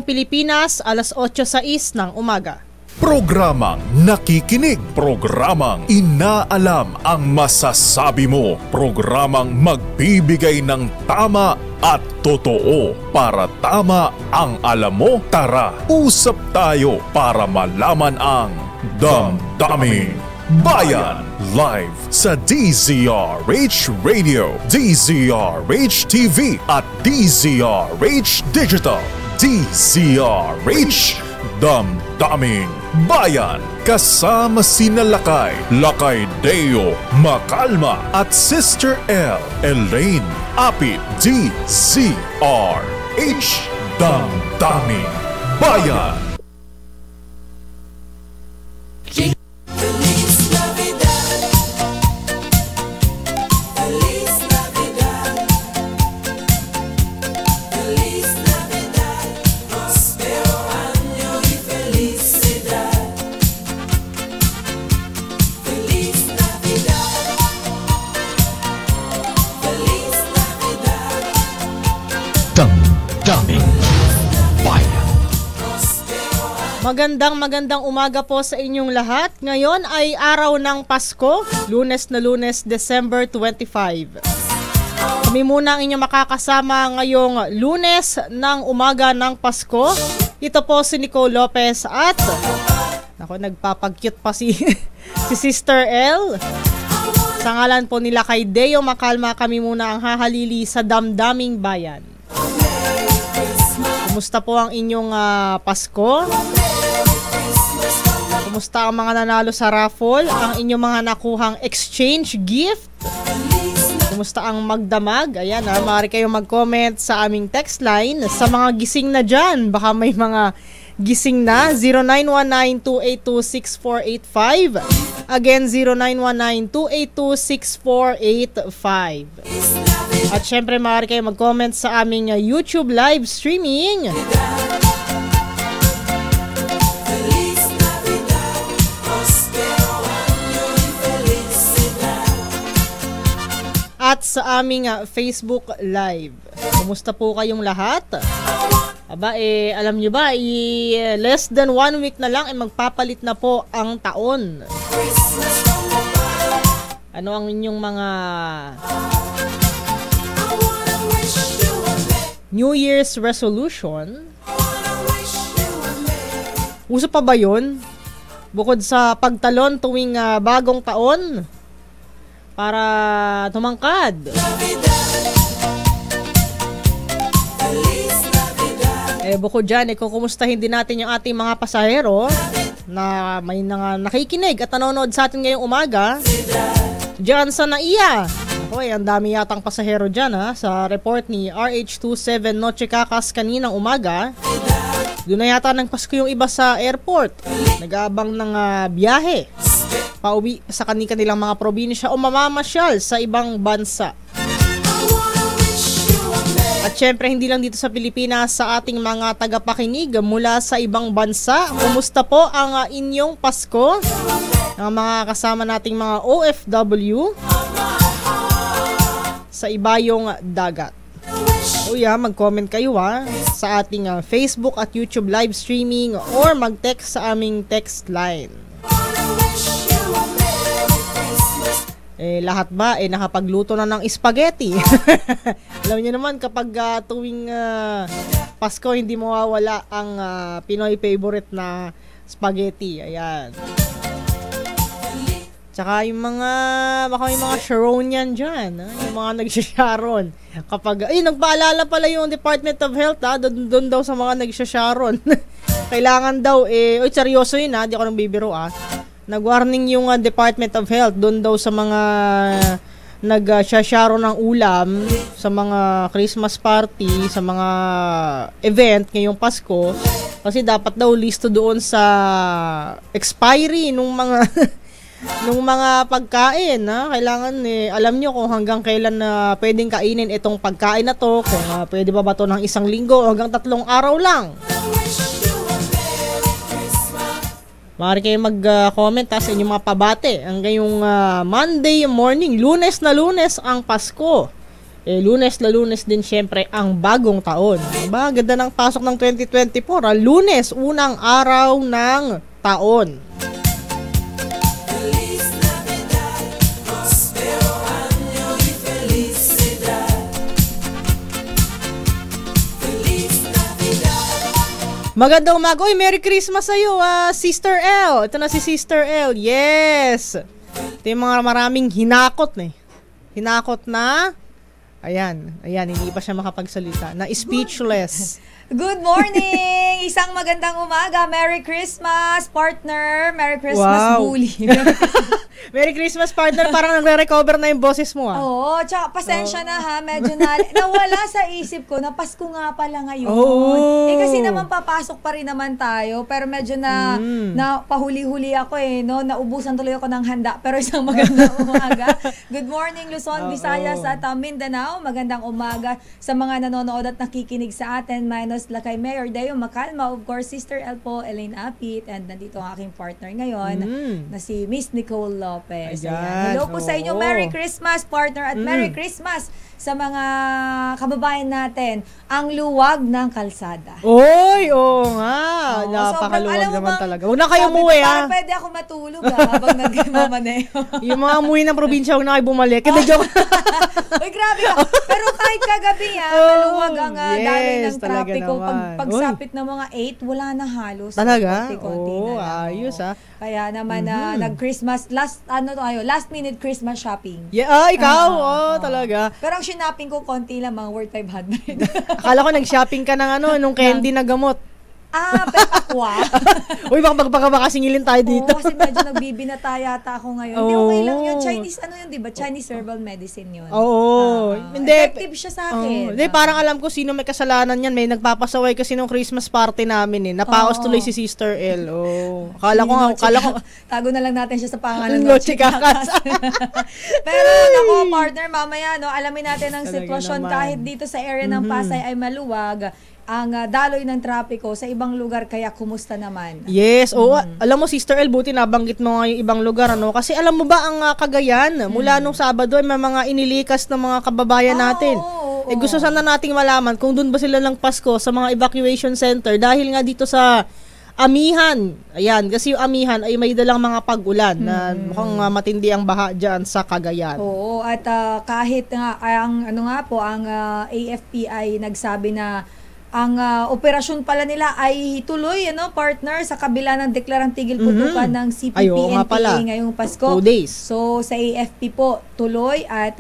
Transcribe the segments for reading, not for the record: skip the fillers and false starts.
Pilipinas, alas 8:06 ng umaga. Programang nakikinig, programang inaalam ang masasabi mo, programang magbibigay ng tama at totoo para tama ang alam mo. Tara, usap tayo para malaman ang Damdaming Bayan. Live sa DZRH Radio, DZRH TV at DZRH Digital. DZRH Damdaming Bayan. Kasama sina Lakay Deo Macalma at Sister L Elaine Apit. DZRH Damdaming Bayan. Damdaming Bayan. Magandang umaga po sa inyong lahat. Ngayon ay araw ng Pasko, Lunes, December 25. Kami muna ang inyong makakasama ngayong Lunes ng umaga ng Pasko. Ito po si Nicole Lopez at nagpapag-cute pa si Sister L. Sa ngalan po nila kay Deo Macalma, kami muna ang hahalili sa Damdaming Bayan. Kumusta po ang inyong Pasko? Kumusta ang mga nanalo sa raffle? Ang inyong mga nakuhang exchange gift? Kumusta ang magdamag? Ayan, maaari kayong mag-comment sa aming text line. Sa mga gising na dyan, baka may mga gising na. 0919-282-6485. Again, 0919-282-6485. At syempre, maaari kayo mag-comment sa aming YouTube live streaming. At sa aming Facebook live. Kumusta po kayong lahat? Aba, alam nyo ba, less than 1 week na lang, magpapalit na po ang taon. Ano ang inyong mga New Year's resolution? Uso pa ba yun? Bukod sa pagtalon tuwing bagong taon para tumangkad. Bukod dyan, kukumustahin din natin yung ating mga pasahero na may nakikinig at nanonood sa atin ngayong umaga. Diyan sa NAIA. Ang dami yatang pasahero dyan sa report ni RH27 Noche Cacas kaninang umaga. Doon na yata ng Pasko yung iba sa airport. Nag-aabang ng biyahe pauwi sa kanilang mga probinsya o mamamasyal sa ibang bansa. At syempre, hindi lang dito sa Pilipinas, sa ating mga tagapakinig mula sa ibang bansa. Kumusta po ang inyong Pasko? Ang mga kasama nating mga OFW sa ibayong dagat. Mag-comment kayo sa ating Facebook at YouTube live streaming or mag-text sa aming text line. Lahat ba nakapagluto na ng spaghetti? Alam niyo naman kapag tuwing Pasko hindi mawawala ang Pinoy favorite na spaghetti. Ayan. Tsaka yung baka yung mga Sharon yan dyan, yung mga nagsasharon. Kapag, nagpaalala pala yung Department of Health, doon daw sa mga nagsasharon. Kailangan daw, seryoso yun di ako nang bibiro Nag-warning yung Department of Health, doon daw sa mga nagsasharon ng ulam, sa mga Christmas party, sa mga event ngayong Pasko. Kasi dapat daw listo doon sa expiry nung mga nung mga pagkain. Kailangan alam nyo kung hanggang kailan na pwedeng kainin itong pagkain na to, kung pwede ba to ng 1 linggo o hanggang 3 araw lang. Maaari kayo mag-comment sa inyong mga pabate. Ang ngayong Monday morning, Lunes na Lunes ang Pasko. Lunes na Lunes din syempre ang bagong taon. Diba? Ganda ng pasok ng 2024. Lunes, unang araw ng taon. Magandang umaga. Uy, Merry Christmas sa'yo, Sister L. Ito na si Sister L. Yes. Ito yung mga maraming hinakot na Hinakot na. Ayan, hindi pa siya makapagsalita. Na speechless. Good morning! Isang magandang umaga. Merry Christmas, partner. Merry Christmas, bully. Merry Christmas, partner. Parang nagre-recover na yung boses mo, Oo, tsaka pasensya na ha. Medyo nawala sa isip ko na Pasko nga pala ngayon. Kasi naman papasok pa rin naman tayo. Pero medyo na pahuli-huli ako no? Naubusan tuloy ako ng handa. Pero isang magandang umaga. Good morning, Luzon, Visayas at Mindanao. Magandang umaga sa mga nanonood at nakikinig sa atin. Lakay Mayor Deo Macalma, of course, Sister El po, Elaine Apit, and nandito ang aking partner ngayon, na si Miss Nicole Lopez. Ayan. Hello po sa inyo. Merry Christmas, partner, at Merry Christmas sa mga kababayan natin. Ang luwag ng kalsada. Oy, nga. Napakaluwag naman talaga. Huwag na kayo umuwi, Parang pwede ako matulog habang nagmamaneho. Yung mga umuwi ng probinsya, huwag na kayo bumalik. Joke. Uy, grabe ka. Pero kahit kagabi, maluwag ang daloy ng traffic. Pagsapit ng mga 8, wala na halos. Talaga? Konti-konti na lang. Ayos Kaya naman nag-Christmas, last minute Christmas shopping. Yeah, ikaw? Talaga. Pero ang shopping ko, konti lang, mga worth 500. Akala ko nag-shopping ka ng nung candy na gamot. Pepakwa. Uy, baka singilin tayo dito. Oo, kasi medyo nagbibinata yata ako ngayon. Hindi, okay lang yun. Chinese, diba? Chinese herbal medicine yun. Oo. Effective siya sa akin. Hindi, parang alam ko sino may kasalanan yan. May nagpapasaway kasi nung Christmas party namin Napaos tuloy si Sister L. Akala ko. Tago na lang natin siya sa pangalan ng Noche Kakas. Pero, naku, partner, mamaya, alamin natin ang sitwasyon kahit dito sa area ng Pasay ay maluwag. Ang daloy ng trapiko sa ibang lugar, kaya kumusta naman? Yes, alam mo Sister El, buti nabanggit mo nga yung ibang lugar, kasi alam mo ba ang Cagayan, mula nung Sabado ay may mga inilikas ng mga kababayan natin. Gusto sana nating malaman kung doon ba sila ng Pasko sa mga evacuation center dahil nga dito sa Amihan. Ayan, kasi yung Amihan ay may dalang mga pag-ulan na mukhang matindi ang baha dyan sa Cagayan. Oo, at kahit nga ang AFP ay nagsabi na ang operasyon pala nila ay tuloy, partner, sa kabila ng deklarang tigil putukan ng CPP-NPA ngayong Pasko. 2 days. So, sa AFP po, tuloy at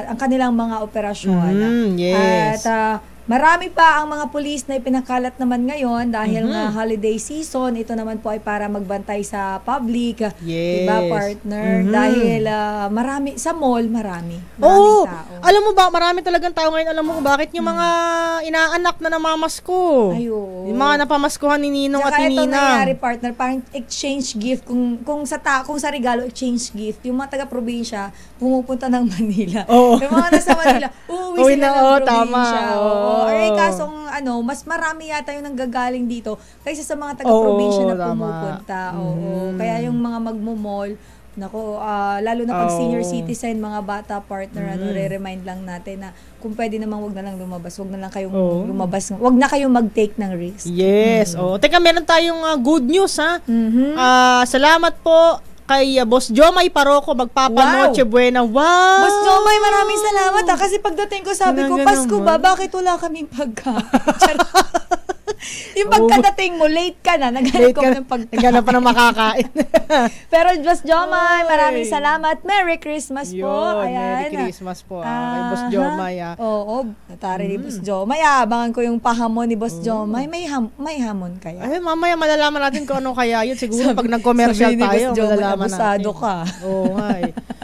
ang kanilang mga operasyon. Yes. At marami pa ang mga pulis na ipinakalat naman ngayon dahil nga holiday season. Ito naman po ay para magbantay sa public. Yes. Diba, partner? Dahil marami, sa mall, maraming tao. Alam mo ba, marami talagang tao ngayon. Alam mo kung bakit yung mga inaanak na namamasko. Yung mga napamaskuhan ni Ninong at ni Nina. Saka ito nangyari, partner, parang exchange gift. Kung sa regalo, exchange gift. Yung mga taga-probinsya, pumupunta ng Manila. Yung mga nasa Manila, uuwi sila ng probinsya. Kasong mas marami yata yung nanggagaling dito kaysa sa mga taga-probinsya na pumupunta. Kaya yung mga magmo-mall, lalo na pag senior citizen, mga bata, partner, re-remind lang natin na kung pwede naman wag na lang lumabas, wag na lang kayong lumabas, wag na kayong mag-take ng risk. Yes. Teka, meron tayong good news salamat po kay Boss Jomay Paroco, Noche Buena. Wow! Boss Jomay, maraming salamat kasi pagdating ko sabi ko, Pasko ba? Bakit wala kaming pagkain? Yung pagkadating mo, late ka na, naghanap ko ng pagkain. Naghanap pa ng makakain. Pero Boss Jomay, maraming salamat. Merry Christmas po. Ayan. Merry Christmas po kay Boss Jomay. Oo, natari ni Boss Jomay. Abangan ko yung pahamon ni Boss Jomay. May hamon kaya? Ay, mamaya malalaman natin kung ano kaya yun. Siguro pag nag-commercial tayo, malalaman natin. Abusado ka. Oo nga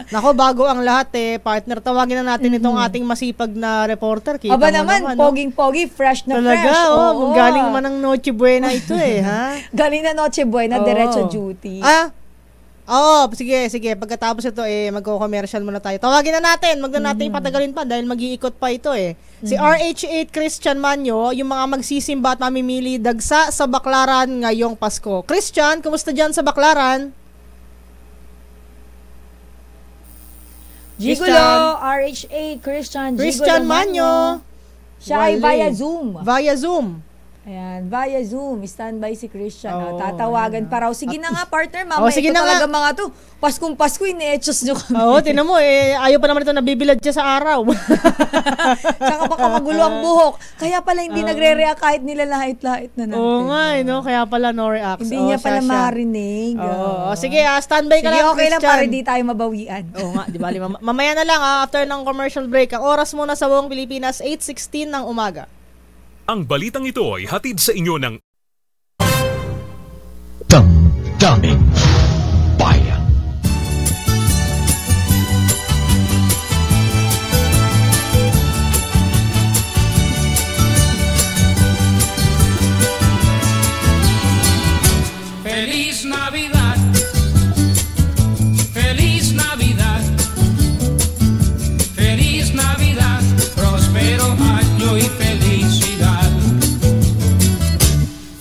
Nako, bago ang lahat partner, tawagin na natin itong ating masipag na reporter. Kita Aba naman, poging-pogi, fresh na talaga, fresh. Galing man ng Noche Buena ito ha? Galing na Noche Buena, diretso duty. Sige. Pagkatapos ito, magko-commercial muna tayo. Tawagin na natin. Wag na natin patagalin pa dahil mag-iikot pa ito Si RH8 Christian Manyo, yung mga magsisimba at mamimili dagsa sa Baclaran ngayong Pasko. Christian, kumusta dyan sa Baclaran? Gigolo, RHA, Christian Manyo. Siya ay Wale. via Zoom. Via Zoom. Ayan, via Zoom. Standby si Christian. Oo, Tatawagan pa raw. Sige na nga, partner. Mama, sige ito na talaga mga to. Paskong Pasko, ine-etchos nyo kami. Oo, tinan mo ayaw pa naman ito nabibilad siya sa araw. Saka baka magulo ang buhok. Kaya pala hindi nagre-react kahit nilalahit-lahit na natin. Oo nga, no? Kaya pala no reacts. Hindi niya pala marinig. Oo, sige, standby ka Sige, lang, okay lang Christian. para di tayo mabawian. Oo nga, di ba? Mamaya na lang, after ng commercial break. Ang oras muna sa buong Pilipinas, 8:16 ng umaga. Ang balitang ito ay hatid sa inyo ng Damdamin Bayan. Feliz Navidad, Feliz Navidad, Feliz Navidad, próspero año y felicidad.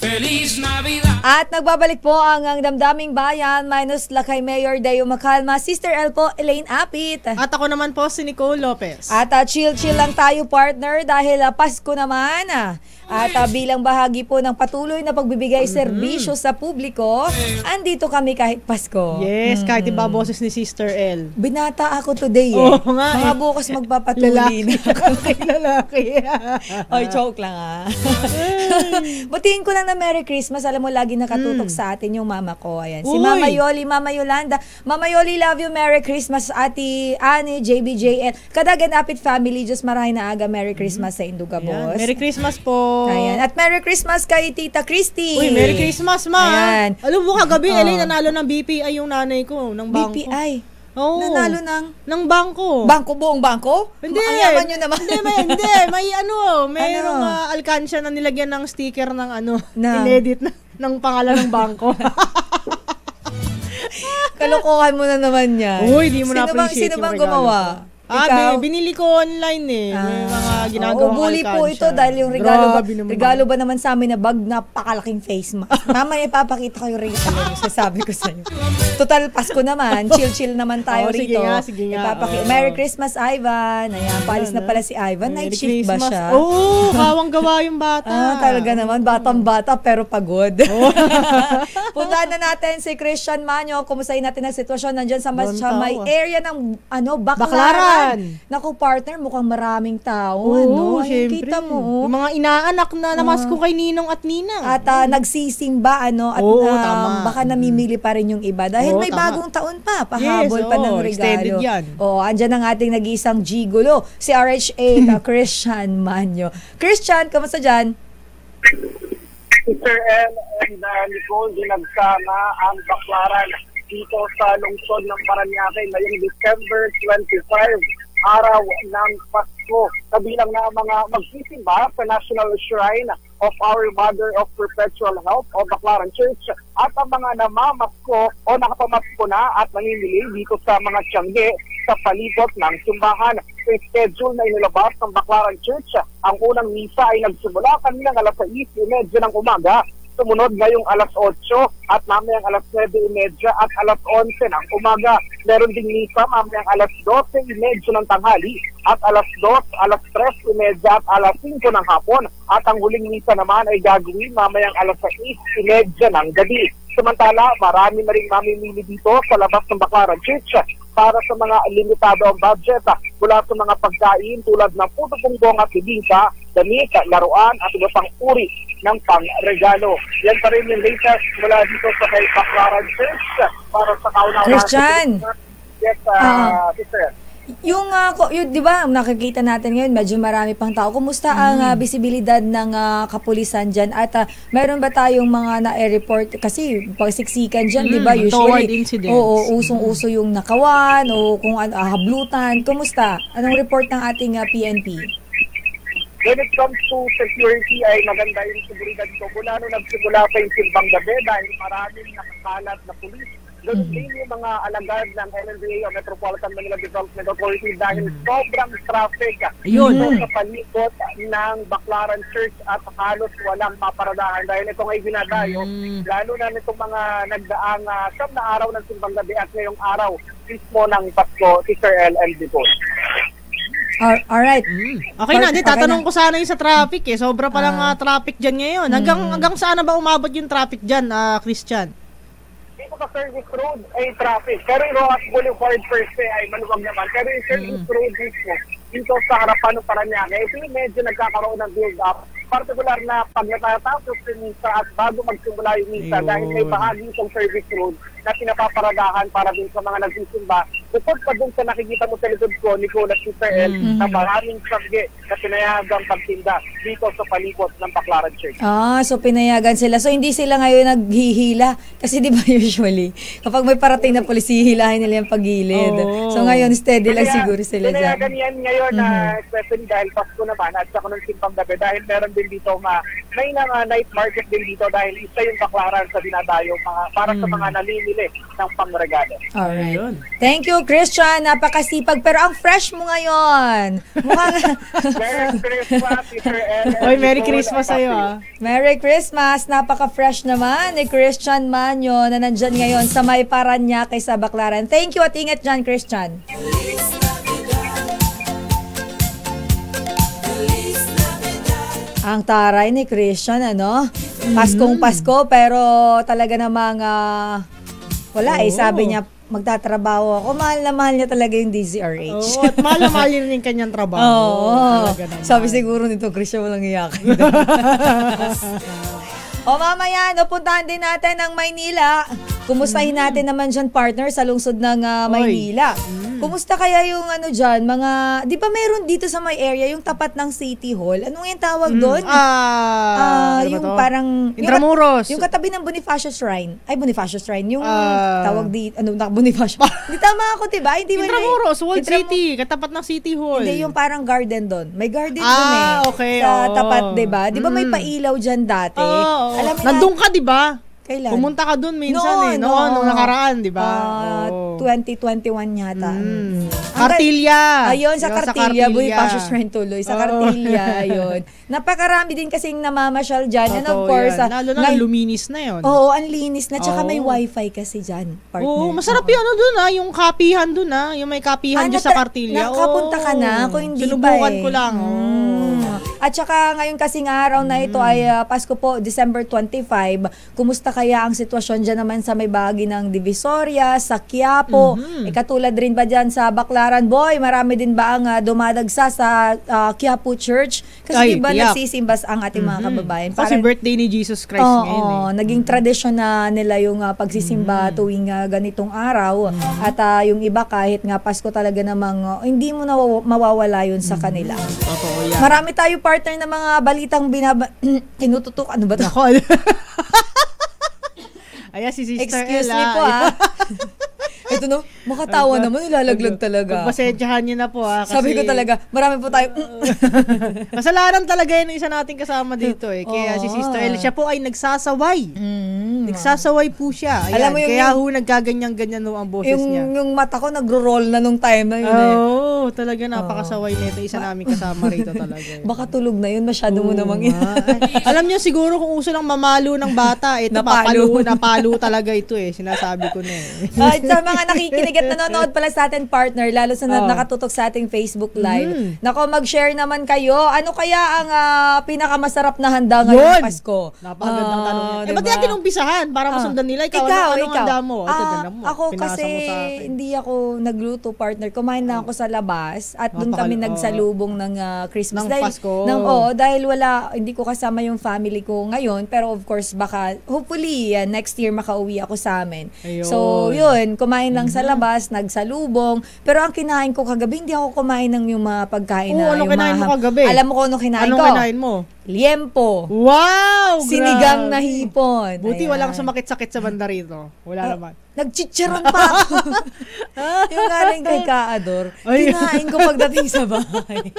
Feliz Navidad. At nagbabalik po ang Damdaming Bayan minus lakay Mayor Deo Macalma, Sister L po, Elaine Apit. At ako naman po si Nicole Lopez. At chill-chill lang tayo, partner, dahil Pasko naman. At bilang bahagi po ng patuloy na pagbibigay serbisyo sa publiko, andito kami kahit Pasko. Yes, kahit iba boses ni Sister L. Binata ako today Oo nga Mga bukas magpapatuloy na. Lalaki. Oy, joke lang Batiin ko lang na Merry Christmas. Alam mo, lagi nakatutok sa atin yung mama ko. Ayan. Si Uy. Mama Yoli, Mama Yolanda. Mama Yoli, love you. Merry Christmas. Ate Annie, JBJL. Kadagan Apit family. Diyos marahin na aga. Merry Christmas sa Induga, boss. Merry Christmas po. Ayan. At Merry Christmas kay Tita Christy. Uy, Merry Christmas, ma. Ayan. Alam mo, kagabi, Elaine, nanalo ng BPI yung nanay ko, ng bangko. BPI. Oo. Nanalo ng bangko. Bangko, buong bangko? Hindi. Ang yaman nyo naman. Hindi, may mayroong alkansya na nilagyan ng sticker ng inedit ng pangalan ng bangko. Kalokohan mo na naman yan. Uy, di mo na-appreciate Sino bang yung regalo gumawa? ko. Ikaw? Binili ko online May mga ginagawang bully po ito dahil yung regalo ba naman sa amin na bag, napakalaking face mask. Mamaya ipapakita ko yung regalo yung sasabi ko sa iyo. Total Pasko naman, chill naman tayo rito. Sige nga. Merry Christmas, Ivan. Ayan, paalis na pala si Ivan. Night shift ba siya? Oo, kawang gawa yung bata. Talaga naman, batang-bata pero pagod. Puntahan na natin si Christian Manyo. Kumustahin natin ang sitwasyon nandyan sa may area ng Baclaran. Naku, partner, mukhang maraming tao. Syempre. Kita mo. Yung mga inaanak na namasko kay Ninong at Ninang. At nagsisimba, at tama. baka namimili pa rin yung iba. Dahil may tama. bagong taon pa. Pahabol pa ng regalo. Extended yan. Andyan ang ating nag-iisang gigolo, si RHA, Christian Manyo. Christian, kamusta dyan? Sister L and Nicole, dinagsama ang Baclaran dito sa lungsod ng Parañaque ngayong December 25, araw ng Pasko. Kabilang na mga magsisimba sa National Shrine of Our Mother of Perpetual Help o Baclaran Church at ang mga namamasko o nakapamasko na at nangingiling dito sa mga tiyangge sa palibot ng simbahan. Sa schedule na inilabas ng Baclaran Church, ang unang misa ay nagsimula kaninang alas 6:30 ng umaga. Sumunod ngayong alas 8 at mamayang alas 9:30 at alas 11 ng umaga. Meron ding misa mamayang alas 12:30 ng tanghali at alas 2, alas 3:30 at alas 5 ng hapon. At ang huling misa naman ay gagawin mamayang alas 6:30 ng gabi. Samantala, marami na rin mamimili dito sa labas ng Baclaran Church para sa mga limitado ang budget mula sa mga pagkain tulad ng puto bongbong at bibingka, damit, laruan at iba pang uri ng pang-regalo. Yan pa rin yung latest mula dito sa kay Baclaran Church para sa kaunawaan. Christian! Yes, sister. Yung, di ba, nakikita natin ngayon, medyo marami pang tao. Kumusta ang bisibilidad ng kapulisan dyan? At meron ba tayong mga na-report? Kasi pagsiksikan dyan, di ba, usually, usong-uso yung nakawan o kung hablutan. Kumusta? Anong report ng ating PNP? When it comes to security, ay maganda yung seguridad ko. Mula nung nagsimula pa yung silbang gabi dahil maraming nakakalat na pulis Ganun din yung mga alagad ng MMDA o Metropolitan Manila Development Authority dahil sobrang traffic dito sa palikot ng Baclaran Church at halos walang maparadahan dahil ito ngay ginadayo, lalo na nitong mga nagdaang siyam na araw ng simbang gabi at ngayong araw mismo ng Pasko, Sister LLB po. Alright. Okay na, tatanong ko sana yung sa traffic Sobra pa lang traffic dyan ngayon. Hanggang saan na ba umabot yung traffic dyan, Christian? Dito sa service road ay traffic. Pero yung Rojas Boulevard per se ay maluwag naman. Pero yung service road mismo, dito sa harapan ng Parañaque, ito yung medyo nagkakaroon ng build up. Partikular na pag natatapos yung misa at bago magsimula yung misa dahil may bahagi itong service road na pinapaparadahan para din sa mga nagsisimba. Bukod pa dun sa nakikita mo sa likod ko, Nicolas Sister L, na maraming sabge na pinayagang pagtinda dito sa palibot ng Baclaran Church. So pinayagan sila. So hindi sila ngayon naghihila. Kasi di ba usually, kapag may parating na pulis, hihilahin nila yung paggilid. So ngayon, steady lang siguro sila dyan. Pinayagan yan ngayon, especially dahil Pasko naman at saka ng simbang gabi. Dahil meron din dito, may night market din dito dahil isa yung Baclaran sa dinadayo para sa mga nalimili ng pangregalo. Alright. Thank you, Christian. Napakasipag. Pero ang fresh mo ngayon. Merry Christmas, Sister L. Oy, Merry Christmas sa'yo. Merry Christmas. Napaka-fresh naman ni Christian Manyo na nandyan ngayon sa may Parañaque sa Baclaran. Thank you at ingat dyan, Christian. Ang taray ni Christian, ano? Paskong Pasko, pero talaga namang wala sabi niya, magtatrabaho ako. Mahal na mahal niya talaga yung DZRH. At mahal na mahal niya rin yung kanyang trabaho. Sabi siguro nito, Christian, walang iyakin. Mamaya, puntahan din natin ang Maynila. Kumustahin natin naman dyan, partner, sa lungsod ng Maynila. Kumusta kaya yung dyan, mga, di ba meron dito sa may area, yung tapat ng City Hall? Anong yung tawag doon? Yung parang... Intramuros. Yung katabi ng Bonifacio Shrine. Ay, Bonifacio Shrine. Yung tawag dito, Bonifacio. Hindi tama ako, diba? Intramuros, World City, katapat ng City Hall. Hindi, yung parang garden doon. May garden doon okay. Sa tapat, diba? Diba may pailaw dyan dati? Nandun ka, diba? Kailan? Pumunta ka doon minsan nung nakaraan, di ba? 2021 yata. Kartilya. Ayun, sa Kartilya. Bonifacio Shrine tuloy. Sa Kartilya, ayun. Napakarami din kasing namamasyal dyan. And of course, lalo na luminis na yun. Oo, ang linis na. Tsaka may wifi kasi dyan, partner. Oo, masarap yung doon yung kapihan doon yung may kapihan dyan sa Kartilya. Nakapunta ka na? Kung hindi sinubukan ko lang. At saka ngayon kasing araw na ito ay Pasko po, December 25. Kumusta kaya ang sitwasyon dyan naman sa may bahagi ng Divisoria, sa Quiapo? Katulad rin ba dyan sa Baclaran? Boy, marami din ba ang dumadagsa sa Quiapo Church? Kasi diba nagsisimbas ang ating mga kababayan? Kasi birthday ni Jesus Christ ngayon. Naging tradisyon na nila yung pagsisimba tuwing ganitong araw. At yung iba kahit nga Pasko talaga namang hindi mo na mawawala yun sa kanila. Marami tayo partner na mga balitang tinututok. Ano ba ito? Ayan, si Sister Excuse Ella. me po Ito makatawa naman, ilalaglag talaga. Pagpasensyahan niyo na po kasi... Sabi ko talaga, marami po tayo. Kasalanan talaga yun ng isa nating kasama dito Kaya si Sister Ella, siya po ay nagsasaway. Nagsasaway po siya. Ayan, alam mo kaya nagkaganyan-ganyan ang boses niya. Yung mata ko nagro-roll na nung time na yun talaga napakasaway nito. Isa namin kasama rito talaga. Baka tulog na yun, masyado mo namang yun. Alam niyo siguro kung uso lang mamalo ng bata, ito napalo talaga ito Sinasabi ko na At sa mga nakikinig at nanonood pala sa atin, partner, lalo sa nakatutok sa ating Facebook Live. Nako, mag-share naman kayo. Ano kaya ang pinakamasarap na handa ngayong Pasko? Napakagandang tanong yan. Ba't natin umpisahan para masundan nila? Ikaw. Anong handa mo? Ako kasi hindi ako nagluto, partner. Kumain na ako sa labas at doon kami nagsalubong ng Christmas. Ng Pasko. Dahil hindi ko kasama yung family ko ngayon. Pero of course, baka hopefully next year makauwi ako sa amin. So, yun. Kumain lang sa labas, nagsalubong. Pero ang kinain ko kagabi, hindi ako kumain ng yung mga pagkain na ano kinain mo kagabi? Alam mo kung ano kinain ko? Anong kinain mo? Liempo. Wow! Sinigang na hipon. Buti walang sumakit-sakit sa banda rito. Wala naman. Nagchicharon pa ako. Yung galing kay Kaador, kinain ko pagdating sa bahay.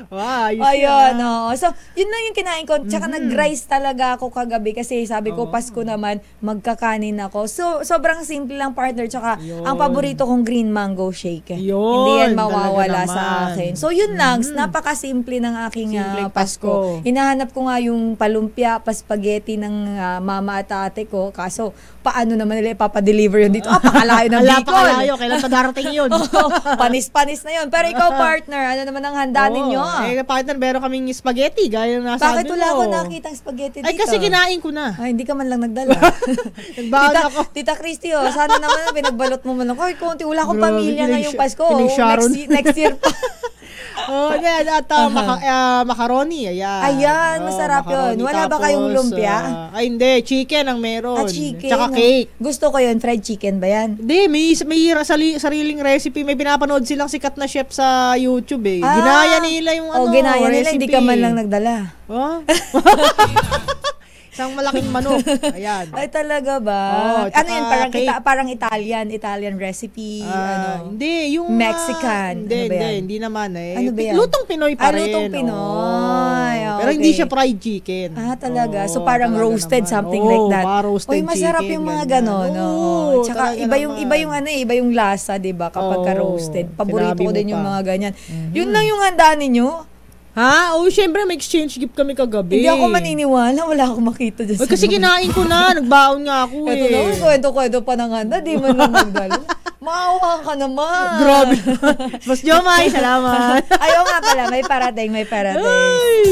Wow, Ayun, oo. So, yun lang yung kinain ko. Tsaka nag-rice talaga ako kagabi kasi sabi ko, Pasko naman, magkakanin ako. So, sobrang simple lang, partner. Tsaka, ang paborito kong green mango shake. Hindi yan mawawala talaga sa naman. akin. So, yun lang. Napakasimple ng aking Simpleng Pasko. Pasko. Hinahanap ko nga yung palumpia, paspageti ng mama at ate ko. Kaso, paano naman nila ipapadeliver yun dito? Pakalayo ng Bicol. Pakalayo. Kailan pa darating yun? Panis-panis na yun. Pero ikaw, partner, ano naman ang handa ninyo? Partner, meron kaming spaghetti. Gaya na sabi Bakit mo. wala ako nakitang spaghetti dito? Ay, kasi kinain ko na. Ay, hindi ka man lang nagdala. Nagbaon ako. Tita Christy, sana naman pinagbalot mo man ako. Ay, konti, wala akong Grabe, pamilya ngayong Pasko. Sharon. Next year pa. Yan. At macaroni. Ayan. Ayan, masarap yun. Macaroni. Wala ba Tapos, kayong lumpia? Ay, hindi. Chicken ang meron. Chicken. Tsaka cake. Gusto ko yun. Fried chicken ba yan? Hindi, may sariling recipe. May pinapanood silang sikat na chef sa YouTube eh. Ginaya nila yung ginaya nila. recipe. Hindi ka man lang nagdala. Oh? Isang malaking manok. Ayan. Ay, talaga ba? Ano yun? Parang Italian recipe. Hindi, yung Mexican. Hindi naman eh. Ano ba yan? Lutong Pinoy pa rin. Lutong Pinoy. Pero hindi siya fried chicken. Talaga. So parang roasted, something like that. Roasted masarap chicken, yung mga ganyan. ganon. Tsaka iba yung naman. iba yung lasa, 'di ba? Kapag ka roasted. Paborito sinabi ko mo din yung pa. mga ganyan. Yun lang yung handa ninyo. Syempre may exchange gift kami kagabi. Hindi ako maniniwala, wala akong makita dyan. Kasi kinain ko na, nagbaon nga ako Ito na, kwento-kwento pa ng handa, di man lang nagdala. Maawa ka naman. Grabe. Mas Jomay, salamat. Ayaw nga pala, may parating.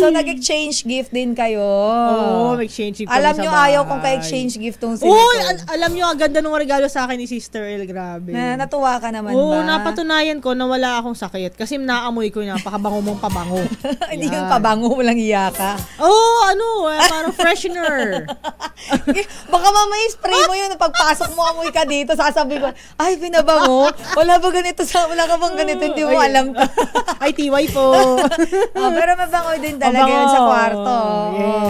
So, nag-exchange gift din kayo. Mag-exchange gift Alam kami nyo, sa bahay. ayaw kong ka-exchange gift tong sila. Alam nyo, ang ganda nung regalo sa akin ni Sister El, grabe. Natuwa ka naman ba? Napatunayan ko na wala akong sakit. Kasi naamoy ko yung napakabango mong pabango. Hindi yung pabango, walang iya ka. Parang freshener. Baka mamaya spray mo yun, pagpasok mo, amoy ka dito, sasabi ko, ay, pinabango, wala ba ganito wala ka bang ganito, hindi mo alam to. Ay, tiway po. Pero mabango din talaga yun sa kwarto. Yes.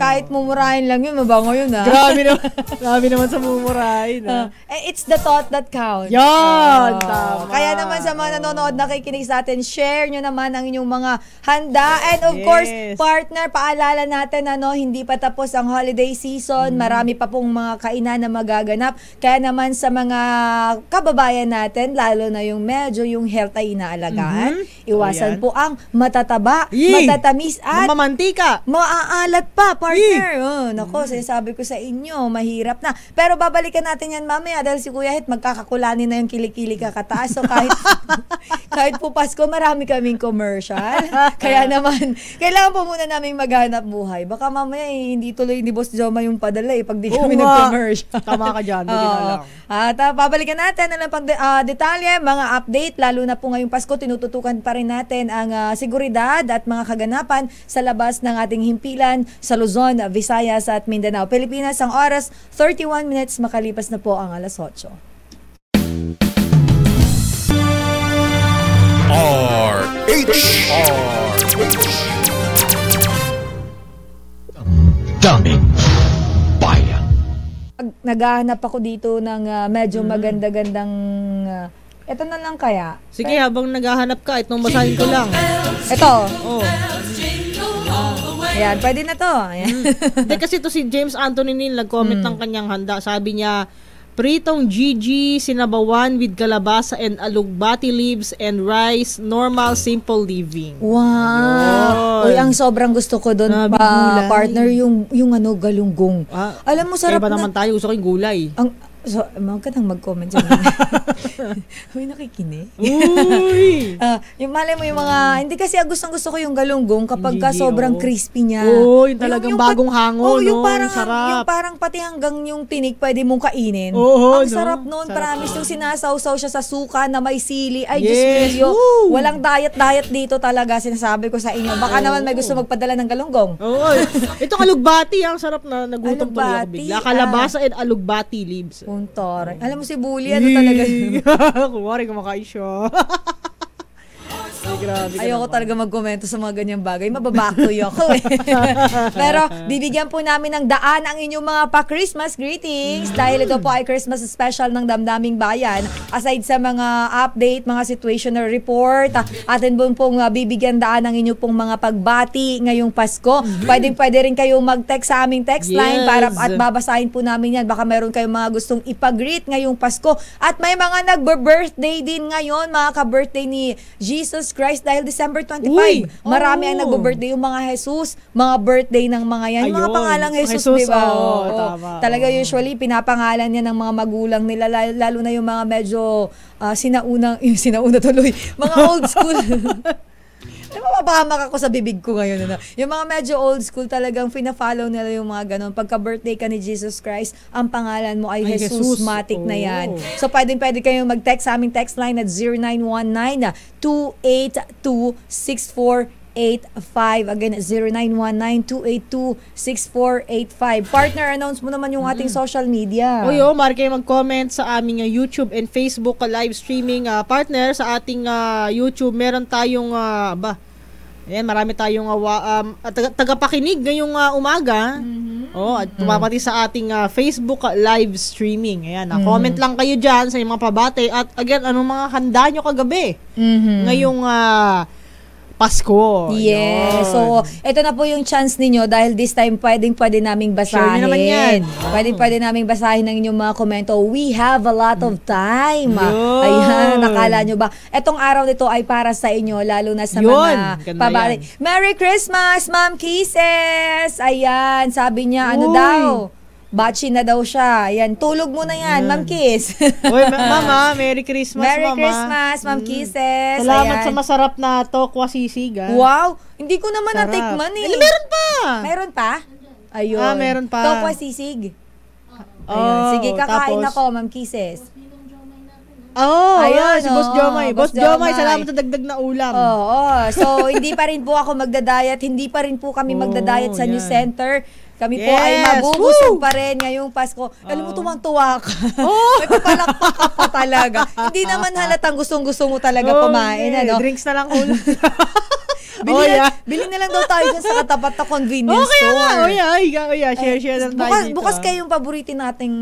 Kahit mumurahin lang yun, mabango yun Grabe naman sa mumurahin. It's the thought that counts. Yan, tama. Kaya naman sa mga nanonood, nakikinig sa atin, share nyo naman ang inyong mga handa. And of course, partner, paalala natin, hindi pa tapos ang holiday season. Marami pa pong mga kainan na magaganap. Kaya naman sa mga kababayan natin, lalo na yung medyo yung health ay inaalagaan, iwasan po ang matataba, matatamis at mamamantika. Maaalat pa, partner. Nako, sinasabi ko sa inyo, mahirap na. Pero babalikan natin yan mamaya dahil si Kuya Het magkakakulanin na yung kilikili kakataas. So kahit po Pasko, marami kaming commercial. Kaya naman, kailangan po muna namin maghanap buhay. Baka mamaya hindi tuloy ni Boss Joma yung padala pag di kami nag-commercial. Tama ka dyan, buti na lang. At babalikan natin ang pang detalye, mga update, lalo na po ngayong Pasko, tinututukan pa rin natin ang seguridad at mga kaganapan sa labas ng ating himpilan sa Luzon, Visayas at Mindanao. Pilipinas, ang oras, 31 minutes makalipas na po ang alas 8. Daming bayan. Naghahanap ako dito ng medyo maganda-gandang ito na lang kaya. Sige, habang naghahanap ka, itong basahin ko lang. Ito. Ayan, pwede na to. Ayan. Hindi, kasi ito si James Anthony Neal, nag-comment ng kanyang handa. Sabi niya, pritong Gigi, sinabawan with kalabasa and alugbati leaves and rice, normal, simple living. Wow! Uy, ang sobrang gusto ko doon, partner, yung galunggong. Alam mo, sarap na. Kaya ba naman tayo, gusto ko yung gulay. So, huwag ka nang mag-comment dyan. Uy, nakikinig. Uy! Yung malay mo yung mga, hindi kasi gustong-gusto ko yung galunggong kapag ka sobrang crispy niya. Yung talagang bagong hango, yung parang, sarap. Yung parang pati hanggang yung tinik pwede mong kainin. Ang sarap nun, promise, yung sinasawsaw siya sa suka na may sili. Ay, Diyos mio, walang diet dito talaga, sinasabi ko sa inyo. Baka naman may gusto magpadala ng galunggong. Itong alugbati, ang sarap na nagutom tuloy ako bigla. Kalabasa and alugbati leaves. Puntor. Alam mo si Bully, ano talaga yun? Kumari, kumakain siya. Grabe ka Ayoko naman. talaga magkomento sa mga ganyang bagay. Mababaktoy ako eh. Pero bibigyan po namin ng daan ang inyong mga pa-Christmas greetings dahil ito po ay Christmas special ng Damdaming Bayan. Aside sa mga update, mga situational report, atin pong bibigyan daan ang inyong pong mga pagbati ngayong Pasko. Pwede rin kayong mag-text sa aming text line para at babasahin po namin yan. Baka meron kayong mga gustong ipag-greet ngayong Pasko. At may mga nagbe-birthday din ngayon, mga ka-birthday ni Jesus Christ dahil December 25. Uy! Marami ang nagbe-birthday, yung mga Jesus, mga birthday ng mga yan. Yung mga Ayun. pangalang Jesus, Jesus, di ba? oo, Oo. tama. Talaga usually, pinapangalan yan ng mga magulang nila, lalo na yung mga medyo sinauna tuloy, mga old school. Mapapahamak ako sa bibig ko ngayon. Yung mga medyo old school talagang fina-follow nila yung mga ganun. Pagka-birthday ka ni Jesus Christ, ang pangalan mo ay Jesus Matic na yan. So, pwede kayong mag-text sa aming text line at 0919-282-6485. Again, 0919-282-6485. Partner, announce mo naman yung ating social media. Mari kayo mag-comment sa aming YouTube and Facebook live streaming partner. Sa ating YouTube, meron tayong ayan, marami tayong tagapakinig ngayong umaga. At tumapati sa ating Facebook live streaming. Ayan, comment lang kayo dyan sa mga pabate. At again, anong mga handa nyo kagabi ngayong Pasko. Yes. So, ito na po yung chance ninyo dahil this time pwede naming basahin. Share nyo naman yan. Pwede naming basahin ng inyong mga komento. We have a lot of time. Yun. Ayan, nakala nyo ba? Etong araw nito ay para sa inyo, lalo na sa Yun. mga Ganda pabati. yan. Merry Christmas, Ma'am Kisses! Ayan, sabi niya, ano Uy. daw? Bachi na daw siya. Ayan, tulog mo na yan, Ma'am Kiss. Uy, Mama, Merry Christmas, Merry Mama. Christmas, Ma'am Kisses. Salamat Ayan. sa masarap na tokwa sisig. Wow! Hindi ko naman Sarap. natikman eh. Meron pa! Meron pa? Ayun. Meron pa. Tokwa sisig. Ayun. Sige, kakain tapos? ako, Ma'am Kisses. Ayun, si Boss Jomay. Boss Boss Jomay, Jomay. salamat sa dagdag na ulam. Oo. So, hindi pa rin po ako magdadayat. Hindi pa rin po kami magdadayat sa New yan. Center. Kami po Yes! ay mabubusog Woo! pa rin ngayong Pasko. Alam mo, tuwang-tuwa ka. Nagpapalakpak ka pa talaga. Hindi naman halatang gustong-gusto mo talaga kumain. Ano? Drinks na lang ulam. Bili na lang daw tayo dyan sa katapat na convenience Okay store. nga. Share lang tayo dito. Bukas kayo yung paborito nating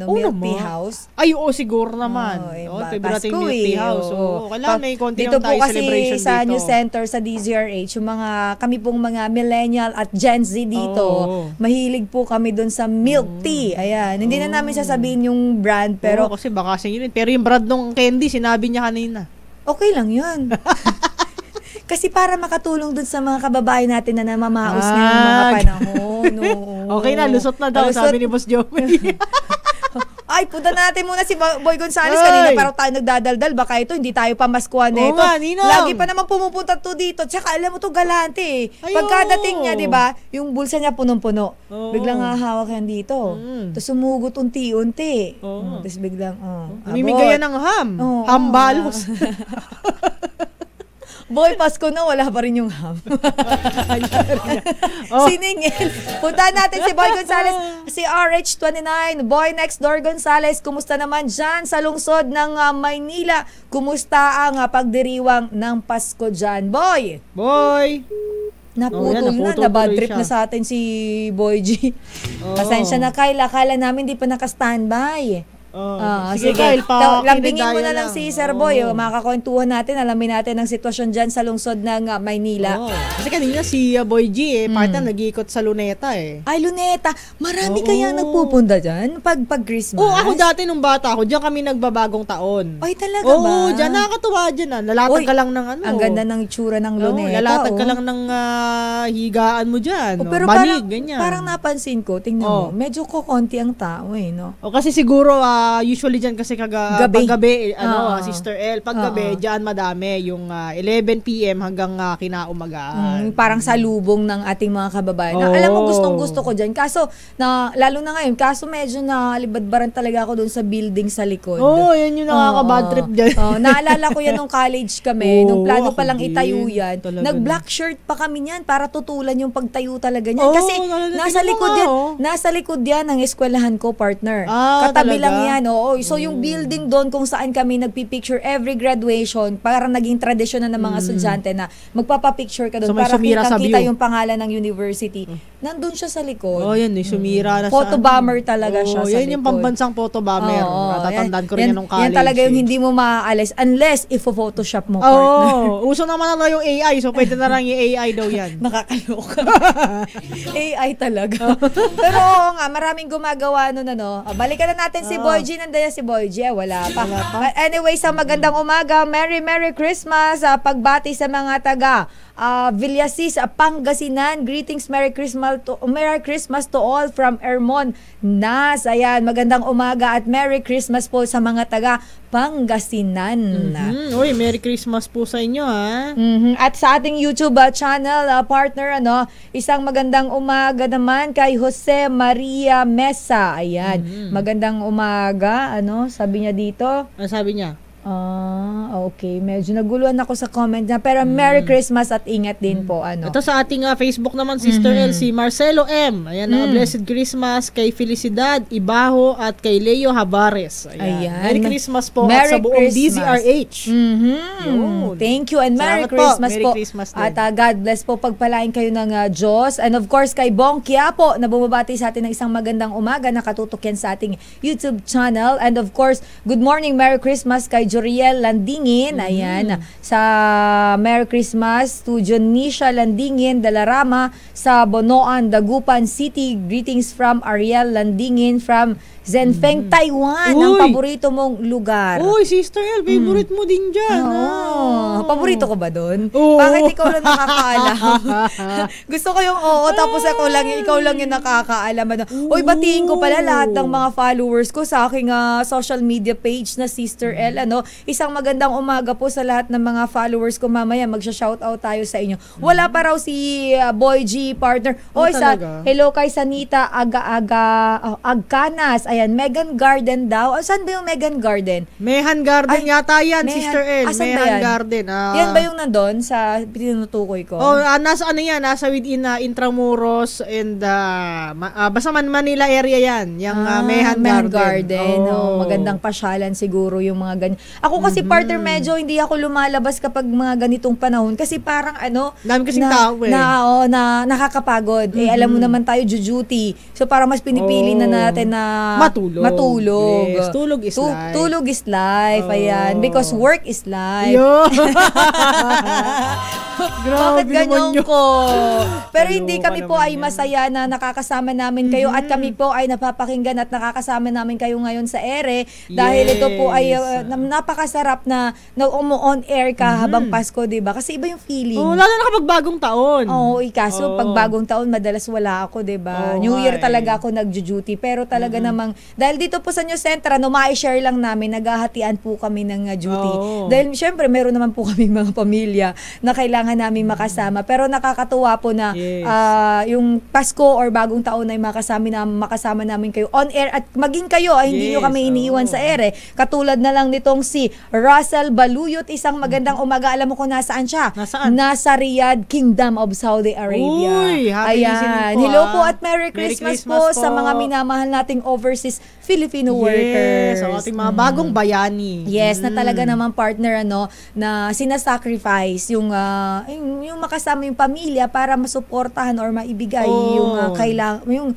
milk tea house. Ay, oo, siguro naman. Favorite nating milk tea house. Kailangan may konti lang tayo celebration dito. Dito po kasi sa New Center, sa DZRH, yung kami pong mga millennial at Gen Z dito, mahilig po kami dun sa milk tea. Ayan. Hindi na namin sasabihin yung brand, pero kasi baka yun. Pero yung brand ng candy, sinabi niya kanina. okay lang yun. Kasi para makatulong dun sa mga kababayan natin na namamaos ngayong mga panahon. Okay na, lusot na daw, sabi ni Boss Joey. Ay, punta natin muna si Boy Gonzales. Kanina parang tayo nagdadaldal. Baka ito, hindi tayo pamaskuhan na ito. Lagi pa naman pumupunta to dito. Tsaka alam mo to, galante eh. Pagkadating niya, di ba, yung bulsa niya punong-puno. Biglang hahawak yan dito. Tapos sumugot unti-unti. Tapos biglang, Namimigayan ng ham. Hambalos. Boy, Pasko na, wala pa rin yung ham. Siningin. Puntahan natin si Boy Gonzales, si RH29. Boy Next Door Gonzales, kumusta naman dyan sa lungsod ng Maynila? Kumusta ang pagdiriwang ng Pasko dyan? Boy! Naputol na, nabad trip na sa atin si Boy G. Pasensya na, Kyle. Akala namin di pa naka-standby. Sige, Kyle, lambingin mo na lang si Sir Boy. Makakakwentuhan natin, alamin natin ang sitwasyon dyan sa lungsod ng Maynila. Kasi kanina si Boy G, partner, nag-iikot sa Luneta eh. Ay, Luneta. Marami kaya nagpupunta dyan pag Christmas? Ako dati nung bata ako, diyan kami nagbabagong taon. Ay, talaga ba? Oo, diyan nakakatuwa dyan. Lalatag ka lang ng ano. Ang ganda ng itsura ng Luneta. Lalatag ka lang ng higaan mo dyan. Pero Manig, ganyan. Parang napansin ko, tingnan mo, medyo kukonti ang tao eh, no? Kasi siguro, usually dyan kasi paggabi, Sister L, paggabi, dyan madami, yung 11 p.m. hanggang kinaumagaan. Parang salubong ng ating mga kababayan. Alam mo, gustong-gusto ko dyan. Kaso, lalo na ngayon, medyo nalibadbaran talaga ako doon sa building sa likod. Yan yung nakaka-bad trip dyan. Naalala ko yan nung college kami, nung plano palang itayo yan. Nag-black shirt pa kami niyan para tutulan yung pagtayo talaga niyan. Kasi nasa likod yan ng eskwelahan ko, partner. Katabi lang Ayan, oo. So, yung building doon kung saan kami nagpipicture every graduation, para naging tradisyon na ng mga estudyante na magpapapicture ka doon So, may para sumira sa kita view. yung pangalan ng university. Nandun siya sa likod. Oh, yan, sumira na Photo bomber talaga siya sa yan yung likod. pambansang photo bomber. Natatandaan ko rin yan nung college. Yan talaga yung hindi mo maaalis unless ifo-photoshop mo, Oo, partner. uso naman na yung AI, so pwede na lang yung AI daw yan. Nakakaloka. AI talaga. Pero oo nga, maraming gumagawa nun ano. Balikan na natin si Boy G. Nandiyan si Boy G. Wala pa. Anyway, sa magandang umaga, Merry Christmas. Pagbati sa mga taga Villasis, Pangasinan. Greetings, Merry Christmas to all from Ermon Nas. Ayan, magandang umaga at Merry Christmas po sa mga taga Pangasinan. Uy, Merry Christmas po sa inyo, ha? At sa ating YouTube channel, partner, isang magandang umaga naman kay Jose Maria Mesa. Ayan, magandang umaga. Sabi niya dito? Ano sabi niya? Okay. Medyo naguluhan ako sa comment na. Pero Merry Christmas at ingat din po. Ito sa ating Facebook naman, Sister El, si Marcelo M. Ayan, Blessed Christmas kay Felicidad Ibaho at kay Leo Habares. Ayan. Merry Christmas po at sa buong DZRH. Yun. Thank you and Merry Salamat Christmas Merry po. Christmas din. At God bless po, pagpalain kayo ng Diyos. And of course, kay Bong Quiapo na bumabati sa atin ng isang magandang umaga. Nakatutok yan sa ating YouTube channel. And of course, good morning, Merry Christmas kay Joriel Landingin. Ayan. Sa Merry Christmas to Jonisha Landingin Dalarama sa Bonoan, Dagupan City. Greetings from Ariel Landingin from Zenfeng, Taiwan. Ang paborito mong lugar. Uy, Sister El, favorite mo din dyan. Paborito ko ba doon? Oo. Bakit ikaw lang nakakaalam? Gusto ko yung tapos ikaw lang yung nakakaalam. Uy, batiin ko pala lahat ng mga followers ko sa aking social media page na Sister El. Isang magandang umaga po sa lahat ng mga followers ko. Mamaya magsha-shoutout tayo sa inyo. Wala pa raw si Boy G, partner. Hello kay Sanita Agcanas. Ayan, Megan Garden daw. Saan ba yung Megan Garden? Mehan Garden yata yan, Sister El. Asan ba Mehan yan? Garden. Yan ba yung nandun sa tinutukoy ko? Nasa nasa within Intramuros and basta Manila area yan. Yung Mehan Garden. Magandang pasyalan siguro yung mga ganyan. Ako kasi partner, medyo hindi ako lumalabas kapag mga ganitong panahon kasi parang dami kasing tao na nakakapagod. Alam mo naman tayo duty. So parang mas pinipili na natin na matulog. Yes, tulog is life. Tulog is life. Ayan. Because work is life. Grabe bakit ganyan naman ko? Pero hindi kami po ay masaya na nakakasama namin kayo at kami po ay napapakinggan at nakakasama namin kayo ngayon sa ere dahil ito po ay napakasarap na on air ka habang Pasko, diba? Kasi iba yung feeling. Lalo na kapag bagong taon. Kaso pag bagong taon madalas wala ako, diba? New Year talaga ako nagjo-duty pero talaga namang dahil dito po sa New Centra, ma-share lang namin, naghahatian po kami ng duty. Dahil syempre meron naman po kami mga pamilya na kailangan namin makasama. Pero nakakatuwa po na yung Pasko or bagong taon ay makasama namin kayo on air at maging kayo ay hindi nyo kami iniiwan sa ere. Katulad na lang nitong si Russell Baluyot, isang magandang umaga. Alam mo kung nasaan siya? Nasaan? Nasa Riyadh, Kingdom of Saudi Arabia. Uy, happy listening po. Hello po at Merry Christmas po sa mga minamahal nating overseas Filipino workers. Yes, ating mga bagong bayani. Yes, na talaga naman partner na sinasacrifice yung makasama yung pamilya para masuportahan or maibigay yung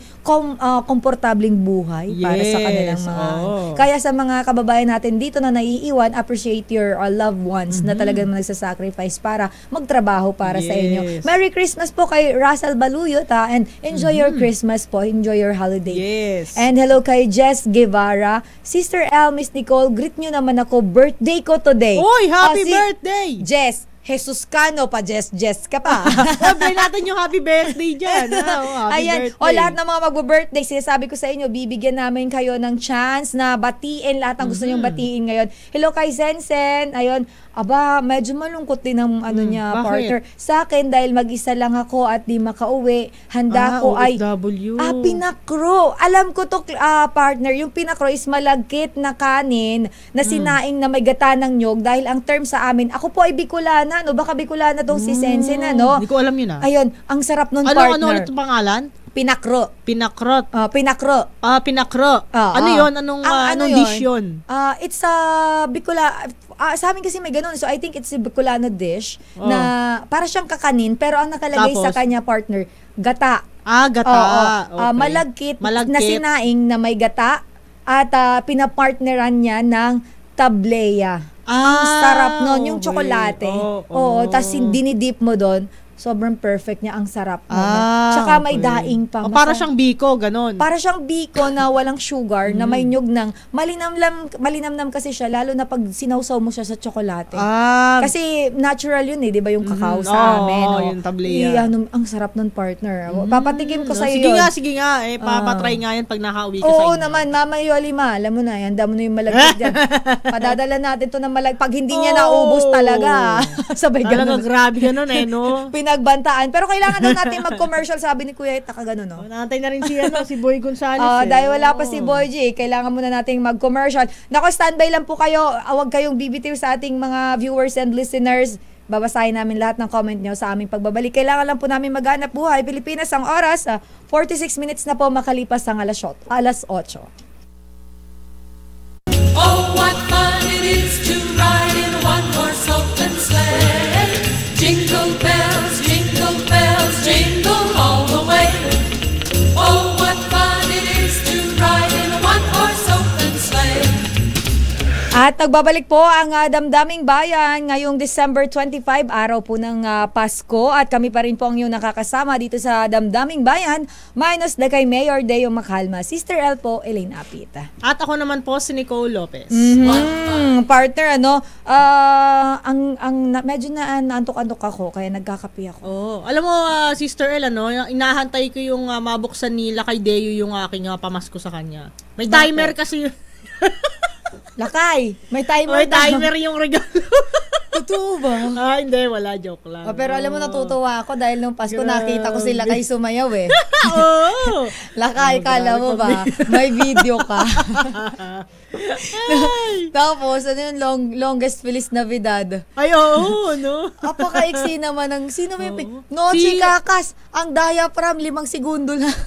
komportabling buhay para sa kanilang mga kaya sa mga kababayan natin dito na naiiwan, appreciate your loved ones na talagang nagsasacrifice para magtrabaho para sa inyo. Merry Christmas po kay Russell Baluyot and enjoy your Christmas po, enjoy your holiday. Yes. And hello kay Jess Guevara. Sister El, Miss Nicole, greet nyo naman ako. Birthday ko today. Uy, happy birthday! Jess, Jesus Cano pa, Jess ka pa. Sabihin natin yung happy birthday dyan. Happy birthday. Lahat ng mga magbo-birthday, sinasabi ko sa inyo, bibigyan namin kayo ng chance na batiin lahat ng gusto nyong batiin ngayon. Hello kay Sensen. Ayun, medyo malungkot din ang partner. Sa akin, dahil mag-isa lang ako at di makauwi, handa ko ay pinakro. Alam ko to, partner, yung pinakro is malagkit na kanin na sinaing na may gata ng nyog dahil ang term sa amin, ako po ay Bicolana, baka Bicolana tong si Sensen, Hindi ko alam yun. Ayun, ang sarap nun, partner. Ano ulit ang pangalan? Pinakro. Pinakrot. Pinakro. Pinakro. Ano yun? Anong dish yun? It's a Bicola. Sa amin kasi may ganun. So I think it's a Bicolano dish na para siyang kakanin pero ang nakalagay sa kanya partner, gata. Gata. Okay. Malagkit na sinaing na may gata at pinapartneran niya ng tableya. Ang sarap nun, yung tsokolate. Tapos dinidip mo doon. Sobrang perfect niya, ang sarap mo. Tsaka may daing pa. Para siyang biko, ganun. Para siyang biko na walang sugar, na may nyug ng, malinamnam kasi siya, lalo na pag sinawsaw mo siya sa tsokolate. Kasi natural yun di ba yung kakao sa amin. Yung tableya. Ang sarap nun, partner. Papatikim ko sa'yo yun. yun. Sige nga. Papatry nga yan pag nakauwi ka sa inyo. Oo naman, Mama Yolima, alam mo na, handa mo na yung malagkit dyan. Padadala natin to ng pag hindi niya naubos talaga. Sabay ganun. Grabe ganun no? Pinagbantaan. Pero kailangan daw natin mag-commercial, sabi ni Kuya, gano'n, no? Nantay na rin si Boy Gonzales. Dahil wala pa si Boy G, kailangan muna nating mag-commercial. Nako, standby lang po kayo. Huwag kayong bibitiw sa ating mga viewers and listeners. Babasahin namin lahat ng comment nyo sa aming pagbabalik. Kailangan lang po namin maghanap buhay. Pilipinas, ang oras, 46 minutes na po makalipas ang alas 8. Oh, what fun it is to ride in a one-horse open sleigh. Jingle bells, jingle all the way. Oh, what fun it is to ride in a one-horse open sleigh. At nagbabalik po ang Damdaming Bayan ngayong December 25, araw po ng Pasko. At kami pa rin po ang inyong nakakasama dito sa Damdaming Bayan, minus the kay Mayor Deo Macalma, Sister L po, Elaine Apit. At ako naman po si Nicole Lopez. Partner, medyo naantok-antok ako, kaya nagkakape ako. Alam mo, Sister L, inahantay ko yung mabuksan nila kay Deo yung aking pamasko sa kanya. May timer kasi yun. Lakay, may timer. May timer yung regalo. Totoo ba? Hindi, wala, joke lang. Pero alam mo, natutuwa ako dahil nung Pasko nakita ko sila kay sumayaw Lakay, kala mo ba? May video ka. Tapos, longest Feliz Navidad. Ay, oo, no? Apakaiksi naman ng, sino may Noche Kakas, ang diaphragm, 5 segundo lang.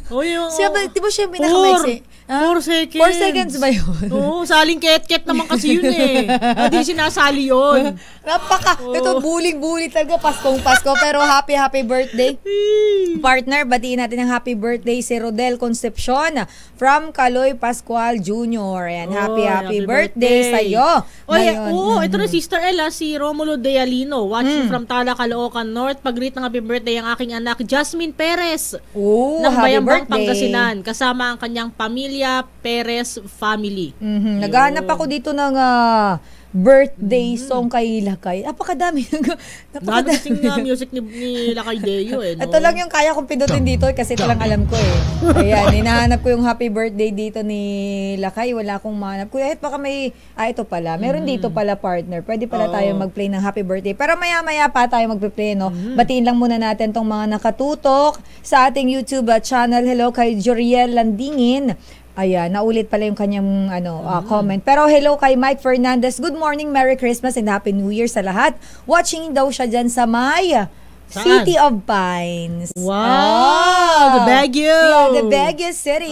Siya ba, di ba siya yung pinakamaiksi? 4 seconds. 4 seconds ba yun? Saling ket-ket naman kasi yun Hindi sinasali yun. Ito buling-buling talaga, Paskong Pasko. Pero happy birthday. Partner, batiin natin ang happy birthday si Rodel Concepcion from Caloy Pascual Jr. Ayan, happy birthday sa'yo. Ito na Sister Ella, si Romulo Dealino, watching from Tala, Caloocan North. Pag-greet ng happy birthday ang aking anak, Jasmine Perez. Ng Bayambang, Pangasinan. Kasama ang kanyang pamilya, Perez family. Naghahanap ako dito ng birthday song kay Lakay. Napakadami. Napakadami music ni Lakay Deo Ito lang yung kaya kong pindutin dito kasi ito lang alam ko Ayan, hinahanap ko yung happy birthday dito ni Lakay. Wala akong mahanap. Kuya, baka may, ito pala. Meron dito pala, partner. Pwede pala tayo mag-play ng happy birthday. Pero maya-maya pa tayo mag-play, no? Batiin lang muna natin tong mga nakatutok sa ating YouTube channel. Hello kay Joriel Landingin. Ayan, naulit pala yung kanyang comment. Pero hello kay Mike Fernandez. Good morning, Merry Christmas and Happy New Year sa lahat. Watching daw siya dyan sa City of Pines. Wow! The Baguio! Yeah, the Baguio City.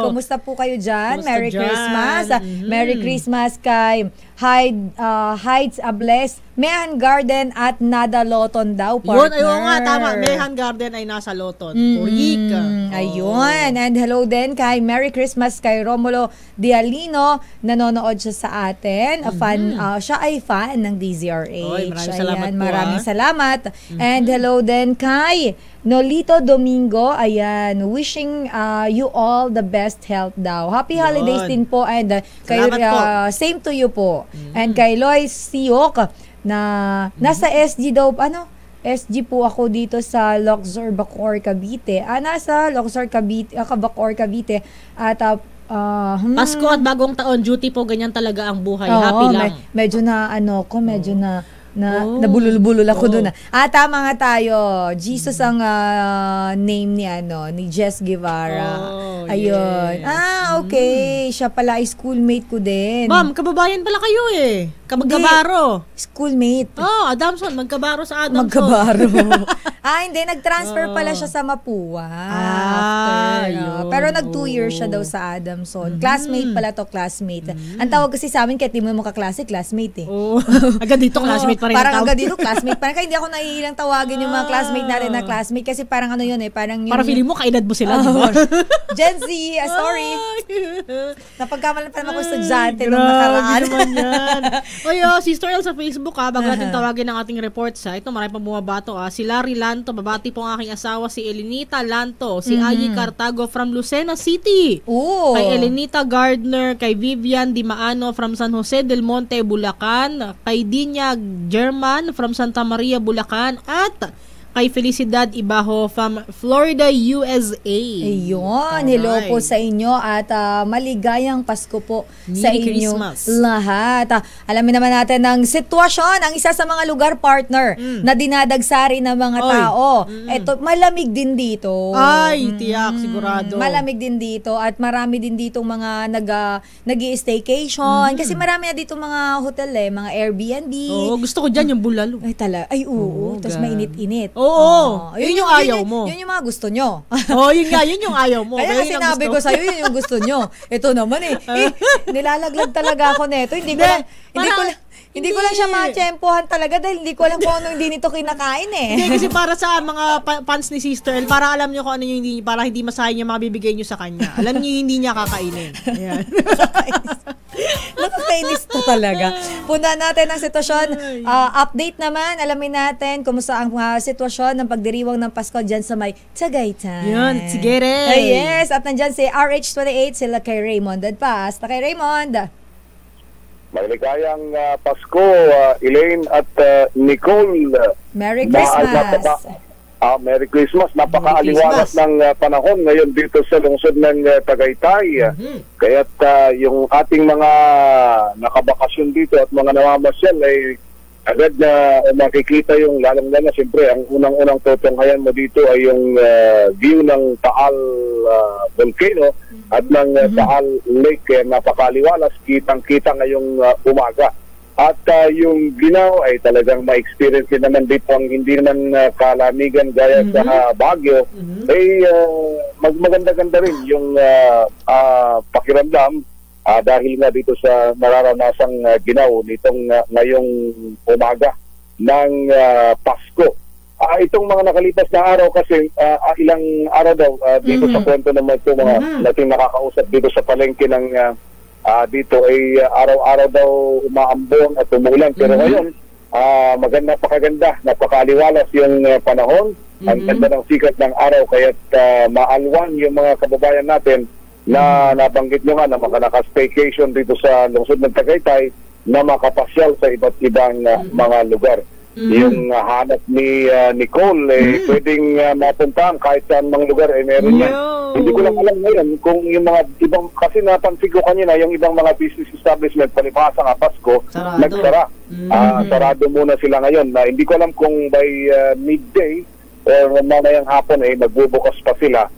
Kumusta po kayo dyan? Merry Christmas. Merry Christmas kay Heights Ables, Mehan Garden at Nada Loton daw, partner. Yun, nga, tama. Mehan Garden ay nasa Loton. Kurika. Ayun. And hello din kay Merry Christmas kay Romulo Dialino. Nanonood siya sa atin. Siya ay fan ng DZRH. Maraming salamat. And hello din kay Nolito Domingo. Ayan. Wishing you all the best health daw. Happy holidays din po. And same to you po. And kay Lois Siok na nasa SG daw, SG po ako dito sa Luxor, Bacoor, Cavite. Nasa Luxor, Bacoor, Cavite. At Pasko at bagong taon, duty po, ganyan talaga ang buhay. Happy lang. Medyo nabulol-bulol ako doon. Tama nga tayo. Jesus ang name ni Jess Guevara. Ayun. Okay. Siya pala ay schoolmate ko din. Ma'am, kababayan pala kayo Magkabaro. Schoolmate. Adamson. Magkabaro sa Adamson. Magkabaro. Hindi. Nag-transfer pala siya sa Mapua. Yun. Pero nag 2 years siya daw sa Adamson. Classmate pala to, classmate. Ang tawag kasi sa amin, kahit di mo makaklase, classmate eh. Agad dito, classmate pa rin. Parang agad dito, classmate pa rin. Kaya hindi ako naiilang tawagin yung mga classmate natin na classmate kasi parang ano yun eh. Parang Para feeling mo, kaedad mo sila, di ba? Gen Z, sorry. Napagkamalan pa naman ako estudyante nung nakaraan. naman yan. Sister El sa Facebook bago natin tawagin ang ating reports ito marami pang bumabato si Larry Lanto, babati po ang aking asawa si Elenita Lanto, si Ayi Cartago from Lucena City. Kay Elenita Gardner, kay Vivian Dimaano from San Jose del Monte, Bulacan, kay Dinya German from Santa Maria, Bulacan, at kay Felicidad Ibaho from Florida, USA. Ayun. Hello po sa inyo at maligayang Pasko po sa inyo lahat. Alamin naman natin ang sitwasyon, ang isa sa mga lugar partner na dinadagsari ng mga tao. Ito, malamig din dito. Tiyak, sigurado. Malamig din dito at marami din dito mga nag-i-staycation. Kasi marami na dito mga hotel mga Airbnb. Gusto ko dyan yung bulalo. Oo. Tapos mainit-init. Yun yung ayaw mo. Yun yung mga gusto nyo. Yun yung ayaw mo. Kaya sinabi ko sa'yo, yun yung gusto nyo. Ito naman nilalaglag talaga ako nito. Hindi ko lang siya matsyempohan talaga dahil hindi ko alam kung ano hindi nito kinakain Hindi, kasi para sa mga fans ni Sister El, para alam niyo kung ano yung hindi, para hindi masayang yung mabibigay niyo sa kanya. Alam niyo hindi niya kakainin. Ayan. Nakakainis to talaga. Puna natin ang sitwasyon. Update naman, alamin natin kumusta ang sitwasyon ng pagdiriwang ng Pasko dyan sa may Tagaytay. Yun, sige yes, at nandyan si RH28, sila kay Raymond. Basta kay Raymond. Maligayang Pasko, Elaine at Nicole. Merry Christmas. Merry Christmas. Napakaaliwalas ng panahon ngayon dito sa lungsod ng Tagaytay. Kaya't yung ating mga nakabakasyon dito at mga namamasyal ay agad na makikita yung lalong-lalo. Siyempre, ang unang-unang tutunghayan mo dito ay yung view ng Taal Volcano at ng Taal Lake. Napakaliwalas, kitang-kita ngayong umaga. At yung Ginaw ay talagang ma-experience din naman dito ang hindi naman kalamigan gaya sa Baguio. Maganda-ganda rin yung pakiramdam dahil nga dito sa nararanasang Ginaw nitong ngayong umaga ng Pasko. Itong mga nakalipas na araw kasi ilang araw daw dito sa kwento naman ito mga nating nakakausap dito sa palengke ng dito ay araw-araw daw umaambon at umulan. Pero ngayon, napakaganda, napakaliwalas yung panahon. Ang ganda ng sikat ng araw, kaya't maalwan yung mga kababayan natin na nabanggit nyo nga na makanaka-staycation dito sa lungsod ng Tagaytay na makapasyal sa iba't ibang mga lugar. Yung hanap ni Nicole pwedeng mapuntahan kahit saan mga lugar meron yan. Hindi ko lang alam ngayon kung yung mga ibang, kasi napansin ko kanina yung ibang mga business establishment palibhasa nga Pasko nagsara. Sarado muna sila ngayon. Hindi ko alam kung by midday or mamayang hapon magbubukas pa sila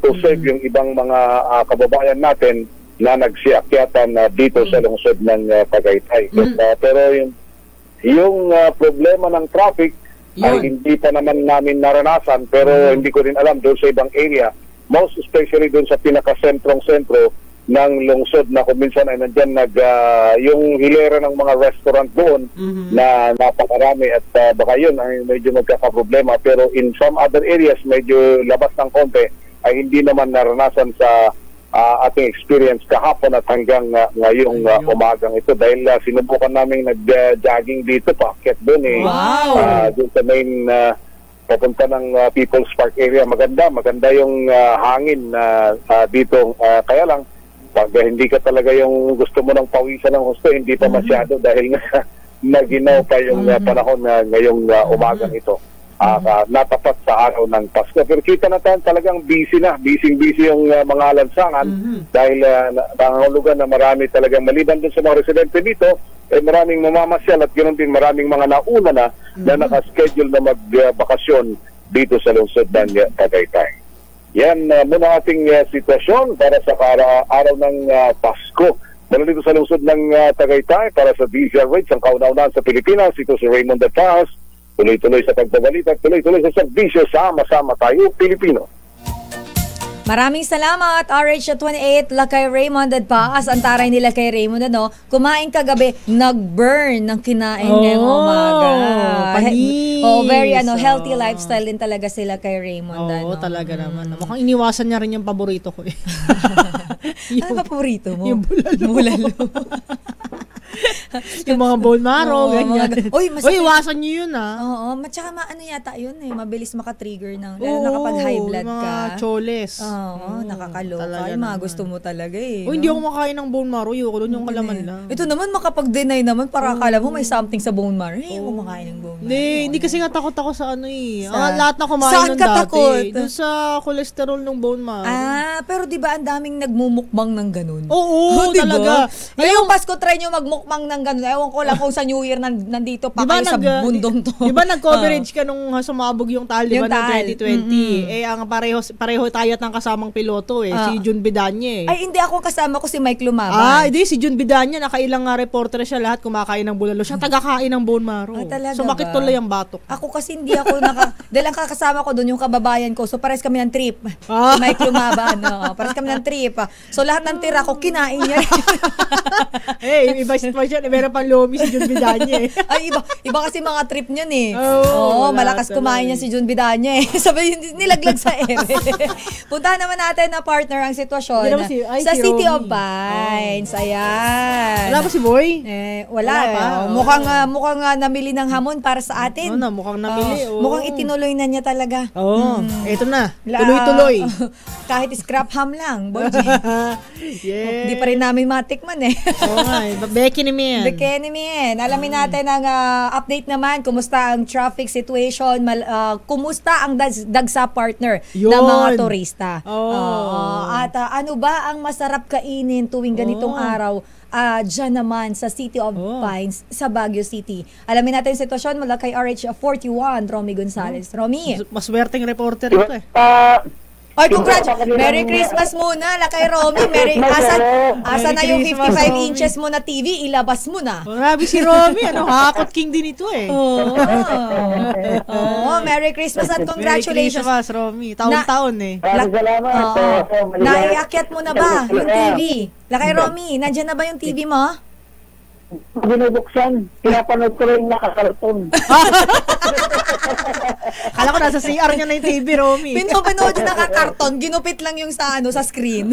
to serve yung ibang mga kababayan natin na nagsiakyatan dito sa lungsod ng Tagaytay. Pero yung problema ng traffic ay hindi pa naman namin naranasan, pero hindi ko rin alam doon sa ibang area, most especially doon sa pinaka-sentrong-sentro ng lungsod na kung minsan ay nandyan yung hilera ng mga restaurant doon na napakarami at baka yun ay medyo magkakaproblema, pero in some other areas medyo labas ng konti ay hindi naman naranasan sa ating experience kahapon at hanggang ngayong umagang ito dahil sinubukan namin nag-jogging dito paakyat doon doon sa main papunta ng People's Park area. Maganda yung hangin dito, kaya lang pag hindi ka talaga yung gusto mo ng pawisan ng gusto, hindi pa masyado dahil nga naginaw pa yung panahon ngayong umagang ito. Natapat sa araw ng Pasko. Pero kita natin talagang busy yung mga lansangan dahil nangangulugan na marami talagang maliban dun sa mga residente dito, maraming mamamasyal at ganoon din maraming mga nauna na nakaschedule na magbakasyon dito sa lungsod ng Tagaytay. Yan muna ating sitwasyon para sa araw ng Pasko. Mula dito sa lungsod ng Tagaytay para sa DZRH, ang kauna-unahan sa Pilipinas, ito si Raymond Datas Tuloy-tuloy sa pagbabalita, tuloy-tuloy sa serbisyo, sama-sama tayo, Pilipino. Maraming salamat, RH28, Lakay Raymond at Paas. Ang taray nila kay Raymond, kumain kagabi, nag-burn ng kinain ngayong umaga. Panis. Very healthy lifestyle din talaga sila kay Raymond. Oo, talaga naman. Mukhang iniwasan niya rin yung paborito ko eh. Ano ba paborito mo? Yung bulalo. Bulalo. Yung mga bone marrow, ganyan. Uy, iwasan niyo yun Oo, tsaka ano yata yun mabilis maka-trigger ng, lalo na kapag high blood ka. Mga choles. Oo, nakakaloka. Yung mga gusto mo talaga hindi ako makain ng bone marrow. Yung yung kalaman lang. Ito naman, makapag-deny naman para akala mo may something sa bone marrow. Ako makain ng bone marrow. Hindi kasi nga takot ako sa lahat na kumain nun dati. Doon sa cholesterol ng bone marrow. Pero di ba ang daming nagmumukbang ng ganun? Oo, diba? talaga. Ngayong Pasko, try nyo magmukbang ng ganun. Ewan ko lang kung sa New Year nandito pa kayo sa bundong to. Di ba nag-coverage ka nung sumabog yung Taliban noong 2020? Ang pareho tayo at ng kasamang piloto si Jun Bidanya Ay, hindi ako kasama ko si Mike Lumaban. Hindi, si Jun Bidanya, nakailang reporter siya, lahat kumakain ng bulalo. Siya tagakain ng bone marrow. Talaga sumakit tuloy ang batok. Ako kasi hindi ako dahil ang kakasama ko doon yung kababayan ko. So pares kami ng trip. Si Mike Lumaban. Pares kami ng trip. So lahat ng tira ko, kinain niya. Iba siya. Meron pang lomi si Jun Bidanya Ay, iba kasi mga trip niyan malakas kumain niya si Jun Bidanya Sabi, nilaglag sa ere. Punta naman natin na partner ang sitwasyon sa City of Pines. Ayan. Wala pa si Boy? Wala pa. Mukhang namili ng hamon para sa atin. Mukhang namili. Mukhang itinuloy na niya talaga. Ito na. Tuloy-tuloy. Kahit scrap ham lang, Boy. Hindi pa rin namin matikman Oo nga. Beke ni Mien. Alamin natin ang update naman. Kumusta ang traffic situation? Kumusta ang dagsa partner ng mga turista? At ano ba ang masarap kainin tuwing ganitong araw? Dyan naman sa City of Pines sa Baguio City. Alamin natin yung sitwasyon mula kay RH41, Romy Gonzales. Romy. Maswerteng reporter ito Ay, Merry Christmas muna, Lakay Romy. Asa na yung 55 inches mo na TV, ilabas mo na. Grabe si Romy, hakot king din ito Merry Christmas at congratulations. Merry Christmas, Romy. Taon-taon Salamat. Naiakyat mo na ba yung TV? Lakay Romy, nandyan na ba yung TV mo? Binubuksan, pinapanood ko rin nakakarton. Kala ko nasa CR niya na yung TV, Romy. Pinapanood yung nakakarton, ginupit lang yung sa screen.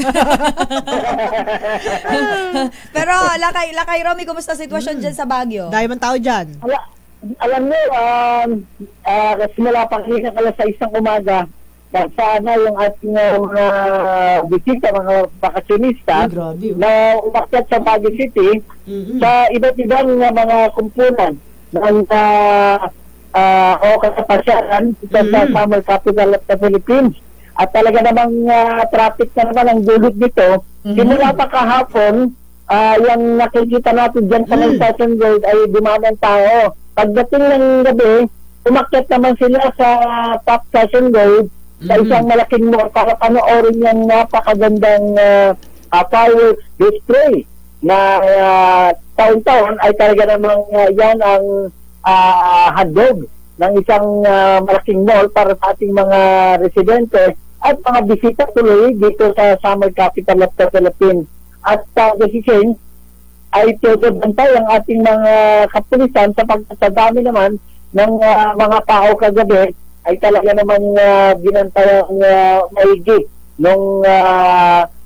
Pero, Lakay Romy, kumusta sitwasyon dyan sa Baguio? Dahil man tao dyan. Alam mo, simula pang alas 6 ng umaga, sana yung ating mga bisita, mga bakasyonista na umakyat sa Baguio City sa iba't ibang mga kumpunan ng kapasyaran sa summer capital of the Philippines. At talaga namang traffic na naman ang dulot dito. Simula pa kahapon, yung nakikita natin dyan sa Station Road ay dumadang tao. Pagdating ng gabi, umakyat naman sila sa Top Station Road sa isang malaking mall para panoorin yung napakagandang fireworks display na taon-taon ay talaga namang yan ang handog ng isang malaking mall para sa ating mga residente at mga bisita tuloy dito sa summer capital of the Philippines. At decision ay tutubantay ang ating mga kapulisan sa pagtatadami naman ng mga tao kagabi ay talaga naman ginantayang maigi nung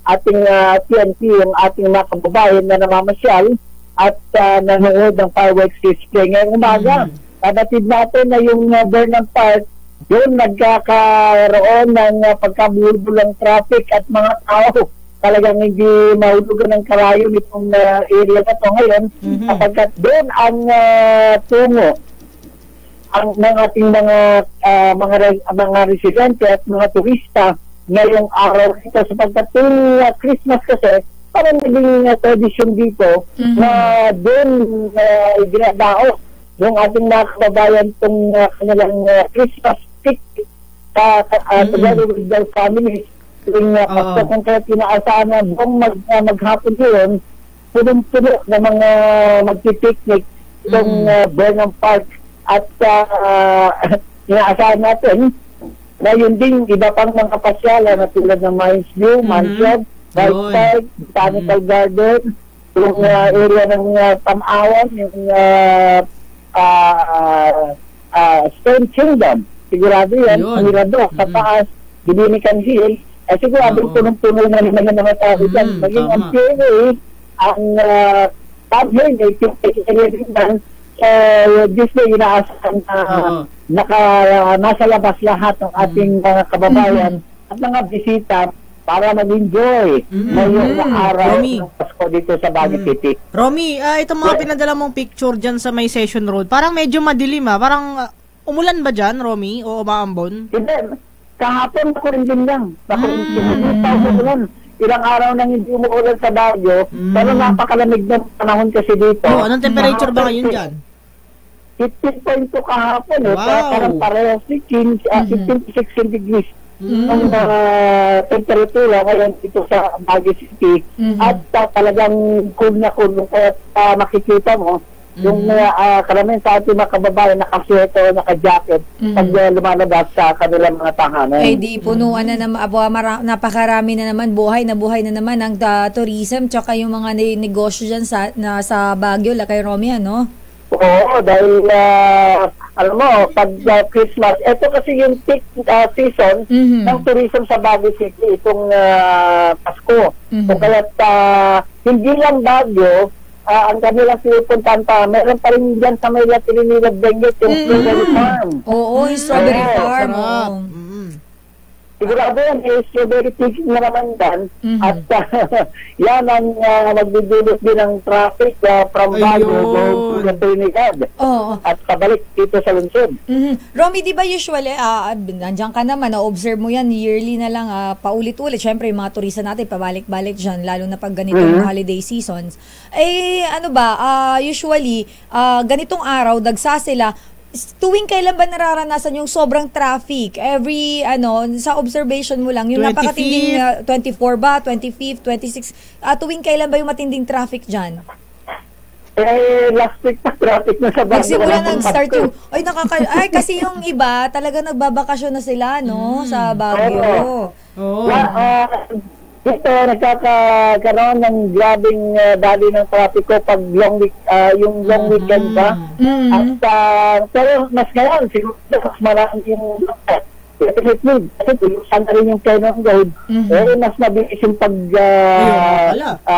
ating TNT, yung ating mga kababayan na namamasyal at nanonood ng fireworks display ngayong umaga. Kabatid natin na yung Burnham Park, yun nagkakaroon ng pagkabulbulang traffic at mga tao talagang hindi mahulugan ng karayon itong area na ito ngayon kapagkat doon ang tungo ng ating mga residente at mga turista ngayong araw ito sapagkat yung Christmas kasi parang naging tradition dito na doon iginadaos yung ating mga kababayan itong kanilang Christmas pick together with their families tuwing Pasko kung kaya pinaasahan na buong maghapon yun punong-puno na mga magpipiknik itong Burnham Park At inaasahan natin na yun din, iba pang mga pasyalan na tulad ng Mines View, Mansion, Bike Park, Botanical Garden, yung area ng Tamawan, yung Stone Kingdom. Sigurado yan, Mirador, sa taas, Dominican Hill, sigurado punong-puno na naman ng mga tao dyan. Maging ang PNA, ang tablet, this day, inaasahan na nasa labas lahat ng ating mga kababayan at mga bisita para mag-enjoy ngayong araw ng Pasko dito sa Baguio City. Romy, itong mga pinadala mong picture dyan sa may Session Road, parang medyo madilim Parang umulan ba dyan, Romy? O umaambon? Hindi. Kahapon ako rin din lang. Ako rin din. Ilang araw nang hindi umuulan sa Baguio, pero napakalamig ng panahon kasi dito. Anong temperature ba ngayon dyan? 15.2 kahapon. Parang pareho 15 to 16 degrees. Ang temperatura ngayon dito sa Baguio City. At talagang cool na cool. Kaya makikita mo, yung karamihan sa ating mga kababayan nakasweto, naka-jacket pag lumalabas sa kanilang mga tahanan. Di punuan na naman, napakarami na naman, buhay na naman ang tourism tsaka yung mga negosyo dyan sa Baguio, kay Romy, ano? Oo, dahil alam mo, pag Christmas, ito kasi yung peak season ng tourism sa Baguio City, itong Pasko. So kaya't hindi lang Baguio, ang kanilang pinupuntahan pa, meron pa rin dyan sa may Latinidad Benguet, yung strawberry farm. Oo, yung strawberry farm. Sigurado yan, strawberry picking na naman dan. At yan ang magbibigit din ng traffic from Baguio to Latinidad. At pabalik dito sa lungsod. Romy, di ba usually, nandiyan ka naman, na-observe mo yan, yearly na lang, paulit-ulit. Siyempre, yung mga turista natin, pabalik-balik dyan, lalo na pag ganitong holiday seasons. Usually, ganitong araw, dagsa sila, tuwing kailan ba nararanasan yung sobrang traffic? Every, sa observation mo lang, yung napakatinding 24 ba, 25th, 26, tuwing kailan ba yung matinding traffic dyan? Last week na traffic na sa Baguio. Nagsimula nag-start yung, kasi yung iba, talaga nagbabakasyon na sila, no, sa Baguio. Dito, nagkakaroon ng grabing dali ng trapiko pag long weekend ba? At pero mas ngayon, siguro mas marami yung definitely, kasi tulusan na rin yung Cannon Road. Mas mabilis yung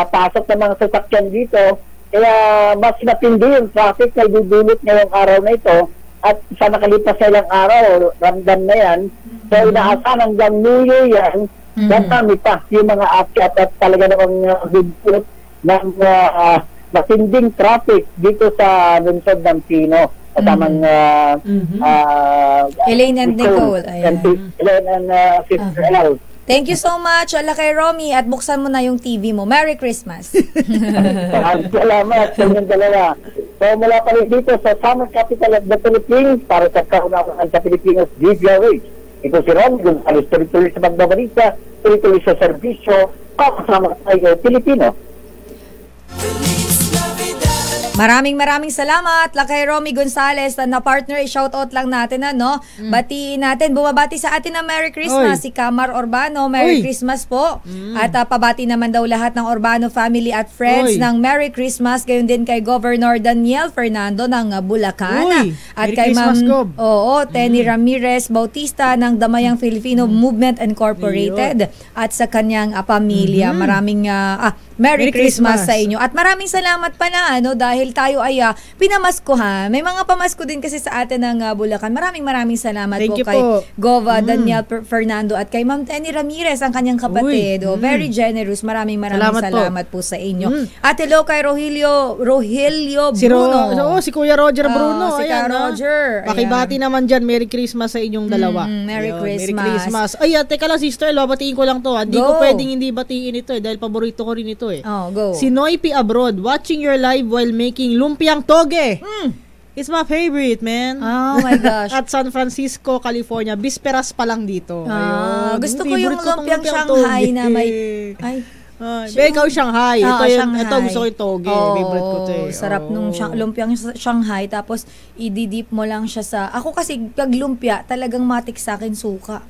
pasok ng mga sasakyan dito. Kaya mas matindi yung traffic na dudulot ngayong araw na ito. At sa nakalipas na ilang araw, ramdam na yan. So, inaasahan hanggang New Year yan. Dami pa yung mga akyat at talaga namang dudulot ng matinding traffic dito sa lungsod ng Pino. Kasamang Elaine and Nicole. Elaine and Sister El. Thank you so much, kay Romy, at buksan mo na yung TV mo. Merry Christmas! Salamat sa inyong dalawa. So mula pa rin dito sa summer capital of the Philippines para sa kaunawaan sa Pilipinas, DZRH. Ito si Ron Gonzales, tuloy-tuloy sa pagbabalita, tuloy-tuloy sa serbisyo, kasama tayo Pilipino. Maraming salamat kay Romy Gonzales na partner, i-shoutout lang natin batiin natin, bumabati sa atin na Merry Christmas si Camar Urbano, Merry Christmas po. At pabati naman daw lahat ng Urbano family at friends ng Merry Christmas, gayon din kay Governor Daniel Fernando ng Bulacan at kay Ma'am Tenny Ramirez Bautista ng Damayang Filipino Movement Incorporated at sa kanyang pamilya. Maraming Merry Christmas sa inyo. At maraming salamat pala dahil tayo ay pinamaskuhan. May mga pamasko din kasi sa atin ng Bulacan. Maraming salamat po kay Gova Daniel Fernando at kay Ma'am Tenny Ramirez, ang kanyang kapatid. Very generous. Maraming salamat po sa inyo. At hello kay Rogelio Bruno. Si Kuya Roger Bruno. Si Kuya Roger. Pakibati naman dyan. Merry Christmas sa inyong dalawa. Merry Christmas. Merry Christmas. Ay, teka lang sister, batiin ko lang to. Hindi ko pwedeng hindi batiin ito dahil paborito ko rin ito go. Si Noy P. Abroad, watching your live while making lumpiang toge. It's my favorite, man. Oh my gosh. At San Francisco, California. Bisperas pa lang dito. Gusto ko yung lumpiang Shanghai na may... Ikaw Shanghai. Shanghai. Ito gusto ko yung toge. Favorite ko to eh. Sarap nung lumpiang Shanghai. Tapos, ididip mo lang siya sa... Ako kasi, pag lumpia, talagang matik sa akin suka.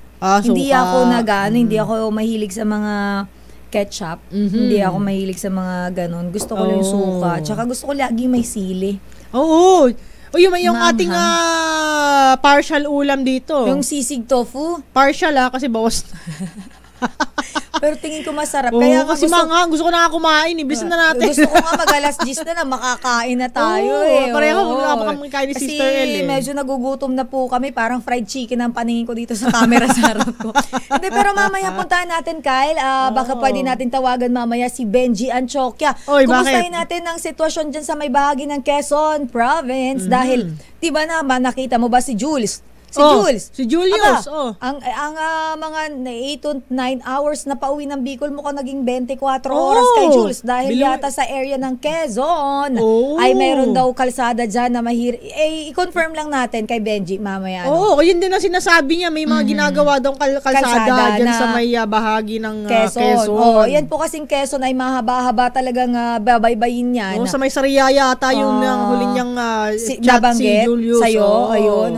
Hindi suka. ako hindi ako mahilig sa mga ketchup. Hindi ako mahilig sa mga ganon. Gusto ko lang yung suka. Tsaka gusto ko lagi may sili. Oo. Yung ating partial ulam dito. Yung sisig tofu. Partial kasi bawas na. Pero tingin ko masarap. Kaya kasi gusto ko na kumain. Ibisan na natin. Gusto ko nga mag-alas 10 na makakain na tayo Pareho kami kain ni Sister El. Kasi medyo nagugutom na po kami. Parang fried chicken ang paningin ko dito sa camera sa harap ko. Hindi, pero mamaya puntahan natin, Kyle. Baka pwede natin tawagan mamaya si Benji Anchokya. Kumustahin natin ang sitwasyon dyan sa may bahagi ng Quezon Province. Dahil, di ba naman, nakita mo ba si Jules? Si Julius. Ang mga 8 to 9 hours na pauwi ng Bicol mo ka naging 24 oras kay Jules dahil yata sa area ng Quezon ay meron daw kalsada dyan na i-confirm lang natin kay Benji mamaya. Yun din ang sinasabi niya. May mga ginagawa daw kalsada dyan sa may bahagi ng Quezon. Yan po kasing Quezon ay mahaba-haba talagang babaybayin yan. Sa may Sariaya ata yung huling niyang chat si Julius. Sa'yo. Ayun.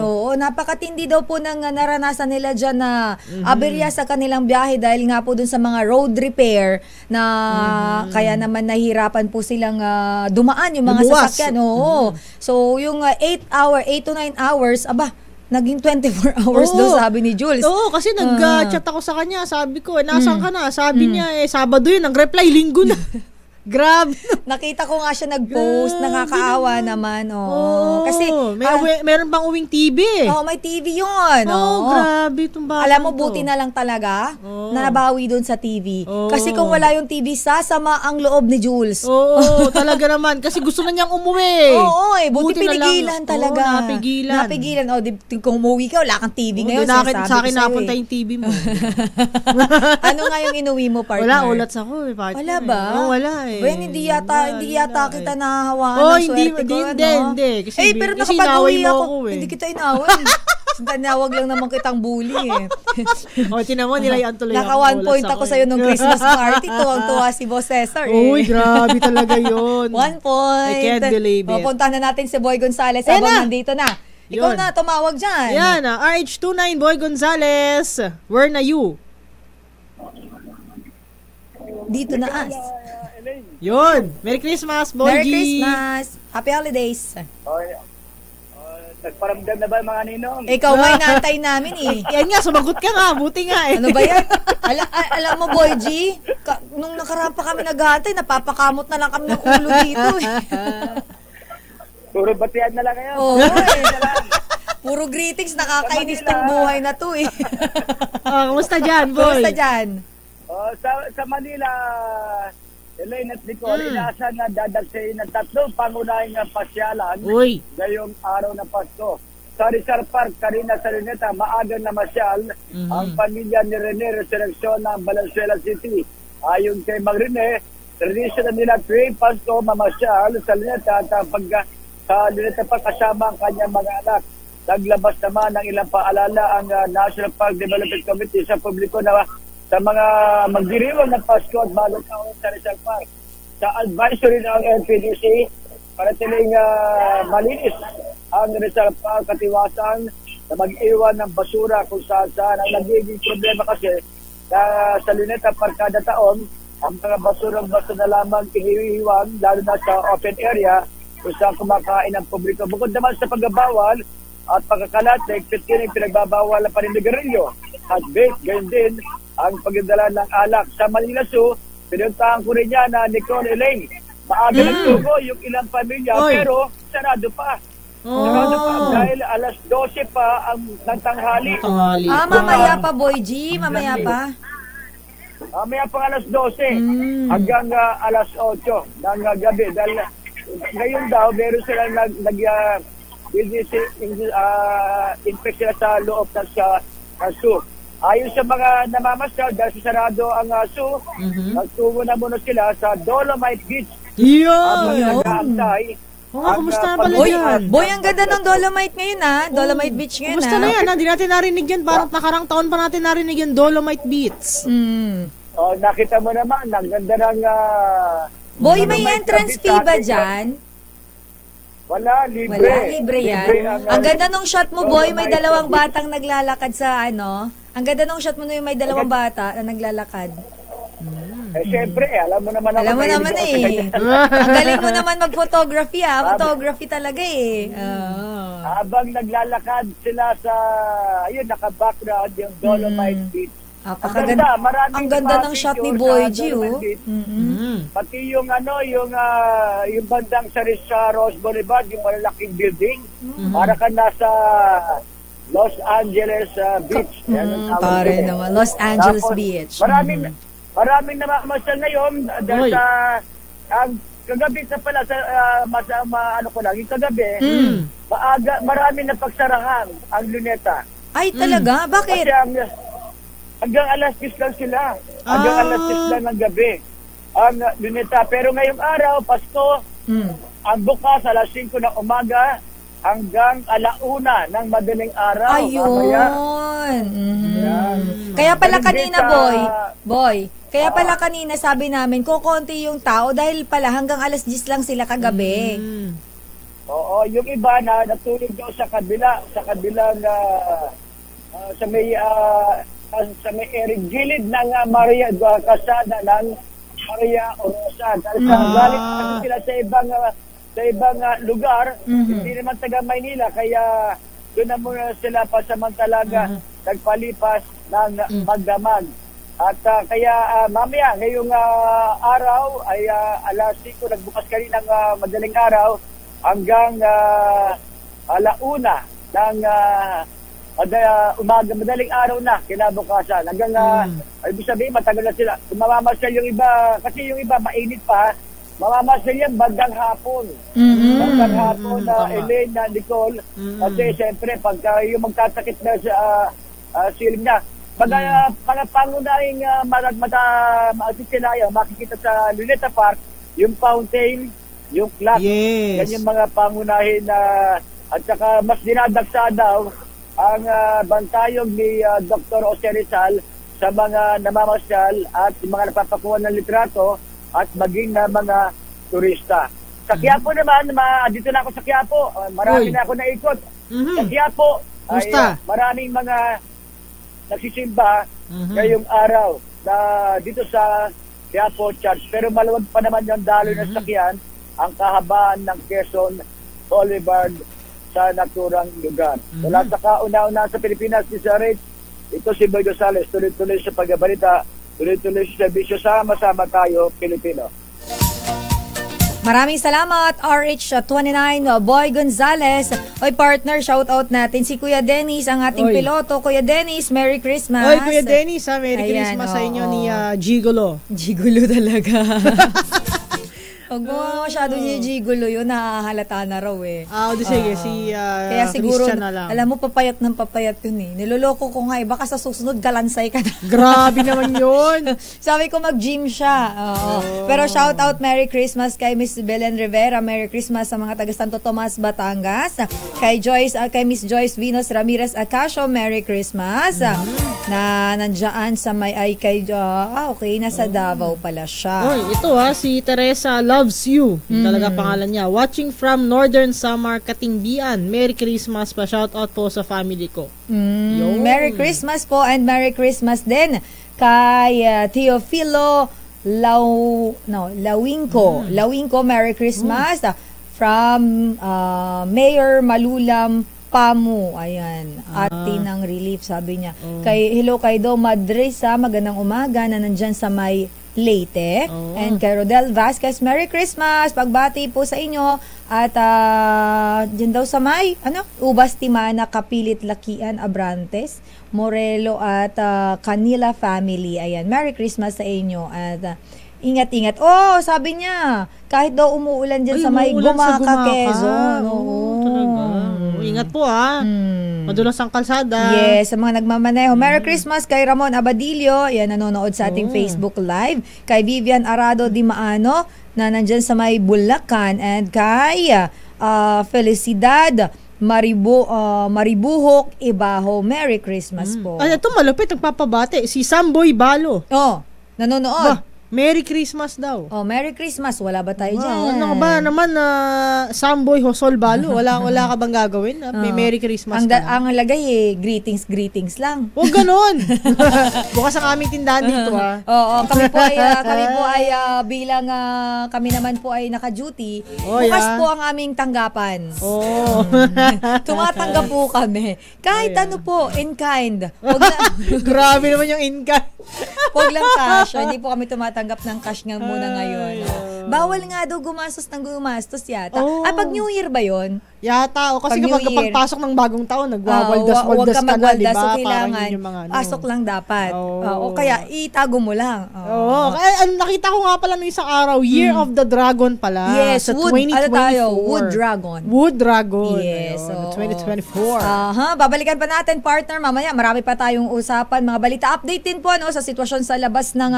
Hindi daw po nang naranasan nila dyan na aberya sa kanilang biyahe dahil nga po dun sa mga road repair na kaya naman nahihirapan po silang dumaan yung mga sasakyan. So yung 8 to 9 hours, naging 24 hours daw sabi ni Jules. Kasi nag-chat ako sa kanya. Sabi ko, nasaan ka na? Sabi niya, Sabado yun. Nag-reply, Linggo na. Grabe. Nakita ko nga siya nag-post. Nakakaawa naman. Kasi meron bang uwing TV? May TV yun. Grabe itong bata. Alam mo, buti na lang talaga na nabawi doon sa TV. Kasi kung wala yung TV, sasama ang loob ni Jules. Talaga naman. Kasi gusto na niyang umuwi. Buti pinigilan talaga. Napigilan. Kung umuwi ka, wala kang TV ngayon. Sa akin napunta yung TV mo. Ano nga yung inuwi mo, partner? Wala, ulats ako. Wala ba? Wala hindi yata kita nahawakan ng swerte ko. Hindi. Pero nakapag-uwi ako. Hindi kita inaway. Tinawag lang naman kitang bully tinan mo, nilayan tuloy ako. Naka 1 point ako sa'yo nung Christmas party. Tuwang-tuwa si Boss Cesar. Grabe talaga yun. 1 point. I can't believe it. Puntahan na natin si Boy Gonzales habang nandito na. Ikaw na, tumawag dyan. Yan, RH29 Boy Gonzales. Where na you? Dito na as. Yun. Merry Christmas, Boy G. Merry Christmas. Happy holidays. Nagparamdam na ba mga ninong? Ikaw nga inaantay namin Yan nga, sumagot ka nga. Buti nga Ano ba yan? Alam mo, Boy G, nung nakaraan pa kami naghahantay, napapakamot na lang kami ng ulo dito Puro batian na lang ngayon. Puro greetings, nakakainis ng buhay na to Kumusta dyan, Boy? Kumusta dyan? Sa Manila, Elaine at Nicole, inaasahan na dadagsayin ng 3 pangunahing pasyalan ngayong araw ng Pasko. Sa Rizal Park, kanina sa Luneta, maagang na masyal ang pamilya ni Rene Resurrección ng Valenzuela City. Ayon kay Mang Rene, traditional nila tuwing Pasko mamasyal sa Luneta at sa Luneta pa kasama ang kanyang mga anak. Naglabas naman ng ilang paalala ang National Park Development Committee sa publiko na sa mga magdiriwang ng Pasko at bagong taon sa Rizal Park. Sa advisory ng NPDC, para tiling malinis ang Rizal Park at iwasan na mag-iwan ng basura kung saan ang nagiging problema kasi na sa Luneta Park kada taon, ang mga basurang basta na lamang iniiwan, lalo na sa open area kung saan kumakain ang publiko. Bukod naman sa pagbabawal at pagkakalat, nagpitinig pinagbabawal ang paninigarilyo at vape, gayon din ang pagdala ng alak. Sa Manila Zoo, pinuntahan ko rin yan na Nicole Elaine. Maaga nagtugo yung ilang pamilya, pero sarado pa. Sarado pa dahil alas 12 pa ang tanghali. Mamaya pa, Boy G, mamaya pa. Mamaya pa alas 12 hanggang alas 8 ng gabi. Dahil ngayon daw, meron silang infect sila sa loob ng zoo. Ayon sa mga namamasyal, dahil sarado ang zoo, nagtungo na muna sila sa Dolomite Beach. Kumusta na pala yan? Boy, ang ganda ng Dolomite ngayon Dolomite Beach ngayon Kumusta na yan? Hindi natin narinig yan. Parang nakarang taon pa natin narinig yan, Dolomite Beach. nakita mo naman, ang ganda ng... Boy, may entrance fee ba dyan? Wala, libre. Wala, libre yan. Ang ganda nung shot mo, boy, may dalawang batang naglalakad sa ano. Ang ganda nung shot mo na yung may dalawang bata na naglalakad. Siyempre, alam mo naman ako. Alam mo naman eh. Ang galing mo naman mag-photography Photography talaga eh. Habang naglalakad sila sa, ayun, naka-background yung Dolomite Beach. Apakaganda. Ang ganda ng shot ni Boy G, Pati yung yung bandang sa Rose Boulevard, yung malalaking building, para ka nasa Los Angeles Beach. Pare naman, Los Angeles Beach. Maraming namamasyal ngayon dahil sa kagabi sa pala yung kagabi, maraming napagsarahan ang Luneta. Ay, talaga? Bakit? Kasi hanggang alas 10 lang sila. Hanggang alas 10 lang ng gabi ang Luneta. Pero ngayong araw, Pasko, ang bukas alas 5 ng umaga hanggang alauna ng madaling araw. Ayun. Kaya pala kanina, Boy, kaya pala kanina sabi namin, kukonti yung tao dahil pala hanggang alas 10 lang sila kagabi. Oo, yung iba na natulog daw sa kabilang sa may gilid ng Maria Kasada ng Maria Orosa. Dahil galing sila sa ibang lugar, hindi naman taga Maynila, kaya doon na muna sila pasamantalaga nagpalipas ng magdamag. At kaya mamaya, ngayong araw ay alas 5, nagbukas kanina ng madaling araw hanggang alauna ng umaga, madaling araw na kinabukasan. Hanggang, ibig sabihin, matagal na sila. Mamamasyal yung iba, kasi yung iba mainit pa, mamamasyal yan bandang hapon. Bandang hapon na Elaine, na Nicole. Kasi siyempre, pagka yung magtatakit na sa siling na, pangunahing matitinaya, makikita sa Luneta Park, yung fountain, yung clock. Yan yung mga pangunahin na, at saka mas dinadagsa daw ang bantayog ni Dr. Jose Rizal sa mga namamasyal at mga napapakuha ng litrato at maging na mga turista. Sa Quiapo naman, dito na ako sa Quiapo, marami na ako naikot. Sa Quiapo, ay maraming mga nagsisimba ngayong araw na dito sa Quiapo Church. Pero maluwag pa naman yung daloy na sakyan ang kahabaan ng Quezon Boulevard sa naturang lugar. Wala sa kauna-una sa Pilipinas, si Sarich, ito si Boy Gonzales, tuloy-tuloy sa pagbabalita, tuloy-tuloy sa servisyo, sama-sama tayo, Pilipino. Maraming salamat, RH29, Boy Gonzales. Oy, partner, shoutout natin si Kuya Dennis, ang ating piloto. Kuya Dennis, Merry Christmas. Oy, Kuya Dennis, Merry Christmas sa inyo ni Gigolo. Gigolo talaga. Huwag mo masyado niya gigulo yun, nahahalata na raw eh. Sige, kaya siguro, Christian na lang. Alam mo, papayat ng papayat yun eh. Niloloko ko nga eh, baka sa susunod kalansay ka na. Grabe naman yun. Sabi ko mag-gym siya. Pero shout out, Merry Christmas kay Miss Belen Rivera, Merry Christmas sa mga taga Santo Tomas, Batangas. Kay Miss Joyce Venus Ramirez Acacio, Merry Christmas. Na nandiyan sa may nasa Davao pala siya. Ito si Teresa loves you. Talaga pangalan niya. Watching from Northern Samar, Katingbian. Merry Christmas pa. Shout out po sa family ko. Merry Christmas po and Merry Christmas din kay Teofilo Lawingko. Lawingko, Merry Christmas from Mayor Malulam Pamu. Ayan. Ate ng relief, sabi niya. Hello kay Do Madrisa, magandang umaga na nandyan sa may Leyte. And kay Rodel Vasquez, Merry Christmas! Pagbati po sa inyo. At dyan daw sa may, Ubas Timana, Kapilit, Lakian, Abrantes, Morelo at Canila family. Ayan, Merry Christmas sa inyo. At ingat-ingat. Sabi niya, kahit daw umuulan dyan sa may Gumaca, Quezon. Talaga. Ingat po Madulas ang kalsada. Yes, sa mga nagmamaneho. Merry Christmas kay Ramon Abadillo. Yan, nanonood sa ating Facebook Live. Kay Vivian Arado Di Maano, na nandyan sa may Bulacan. And kay Felicidad Maribuhok Ibaho. Merry Christmas po. Ito malupit, nagpapabate. Si Samboy Balo. nanonood. Merry Christmas daw. Oh, Merry Christmas. Wala ba tayo dyan? Ano ba naman Samboy Hosol Balo? Wala ka bang gagawin? May Merry Christmas ang lagay greetings lang. Huwag ganon. Bukas ang aming tindahan dito Oo, kami po ay bilang kami naman po ay naka-duty. Bukas po ang aming tanggapan. Tumatanggap po kami. Kahit ano po, in kind. Grabe naman yung in kind. Huwag lang cash. Hindi po kami tumatanggap ng cash nga muna ngayon. Bawal nga daw gumastos yata. Pag New Year ba yun? Yata. Kasi kapag pagpasok ng bagong taon, nagwawaldas-waldas ka na, diba? So kailangan, pasok lang dapat. O kaya, itago mo lang. Kaya nakita ko nga pala ng isang araw, Year of the Dragon pala. Yes, sa 2024. Wood Dragon. Wood Dragon. Yes. 2024. Babalikan pa natin, partner, mamaya. Marami pa tayong usapan. Mga balita update din po sa sitwasyon sa labas ng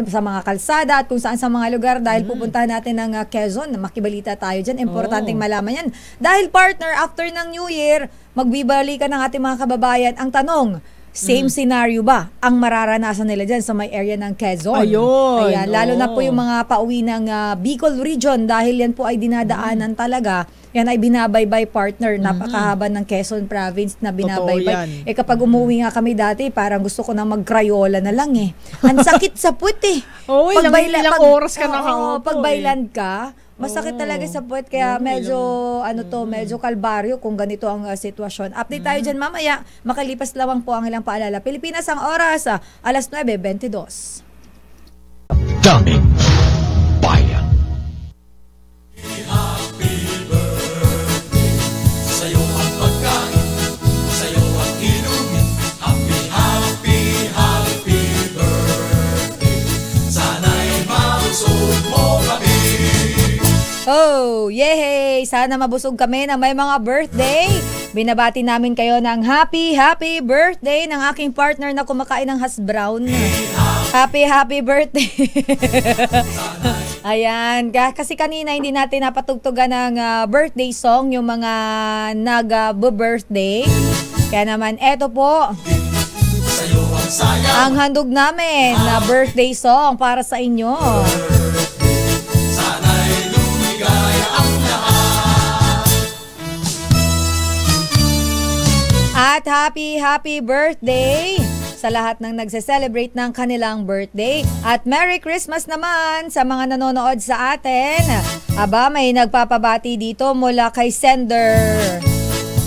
sa mga kalsada at kung saan sa mga lugar dahil pupuntahan natin ng Quezon. Makibalita tayo dyan. Importanteng malaman yan. Dahil partner, after ng New Year, magbibalikan ng ating mga kababayan. Ang tanong, same scenario ba ang mararanasan nila dyan sa may area ng Quezon? Ayun. Ayan, lalo na po yung mga pauwi ng Bicol region dahil yan po ay dinadaanan talaga. Yan ay binabaybay, partner. Napakahaba ng Quezon province na binabaybay. Kapag umuwi nga kami dati, parang gusto ko na mag-Crayola na lang Ang sakit sa puwet ilang oras ka nakaupo. Pag bayland ka, masakit talaga sa puwet. Kaya medyo, medyo kalbaryo kung ganito ang sitwasyon. Update tayo dyan mamaya. Makalipas lawang po ang ilang paalala. Pilipinas ang oras, 9:22. Daming Bayan. Oh, yehey! Sana mabusog kami na may mga birthday. Binabati namin kayo ng happy birthday ng aking partner na kumakain ng hash brown. Happy birthday! Ayan, kasi kanina hindi natin napatugtugan ng birthday song yung mga nag-birthday. Kaya naman, eto po ang handog namin na birthday song para sa inyo. At happy birthday sa lahat ng nagse-celebrate ng kanilang birthday. At Merry Christmas naman sa mga nanonood sa atin. Aba, may nagpapabati dito mula kay Sender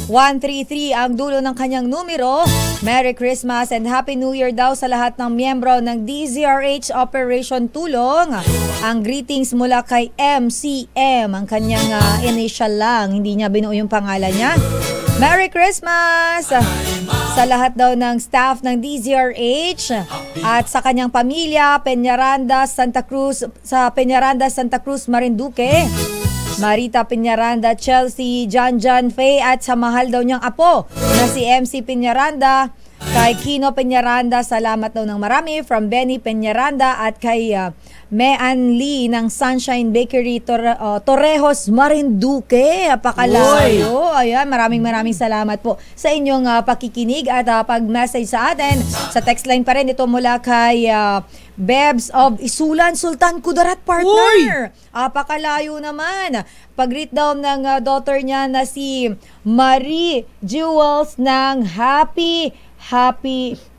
133 ang dulo ng kanyang numero. Merry Christmas and Happy New Year daw sa lahat ng miyembro ng DZRH Operation Tulong. Ang greetings mula kay MCM, ang kanyang initial lang, hindi niya binuo yung pangalan niya. Merry Christmas sa lahat daw ng staff ng DZRH at sa kanyang pamilya, Peñaranda, Santa Cruz, Marinduque. Marita Peñaranda, Chelsea, John Faye at sa mahal daw niyang apo na si MC Peñaranda, kay Kino Peñaranda, salamat daw ng marami, from Benny Peñaranda at kay Mean Lee ng Sunshine Bakery Torrejos, Marinduque. Apakalayo. Ayan, maraming salamat po sa inyong pakikinig at pag-message sa atin. Sa text line pa rin ito mula kay Bebs of Isulan, Sultan Kudarat, partner. Apakalayo naman. Pag-greet daw ng daughter niya na si Marie Jewels ng happy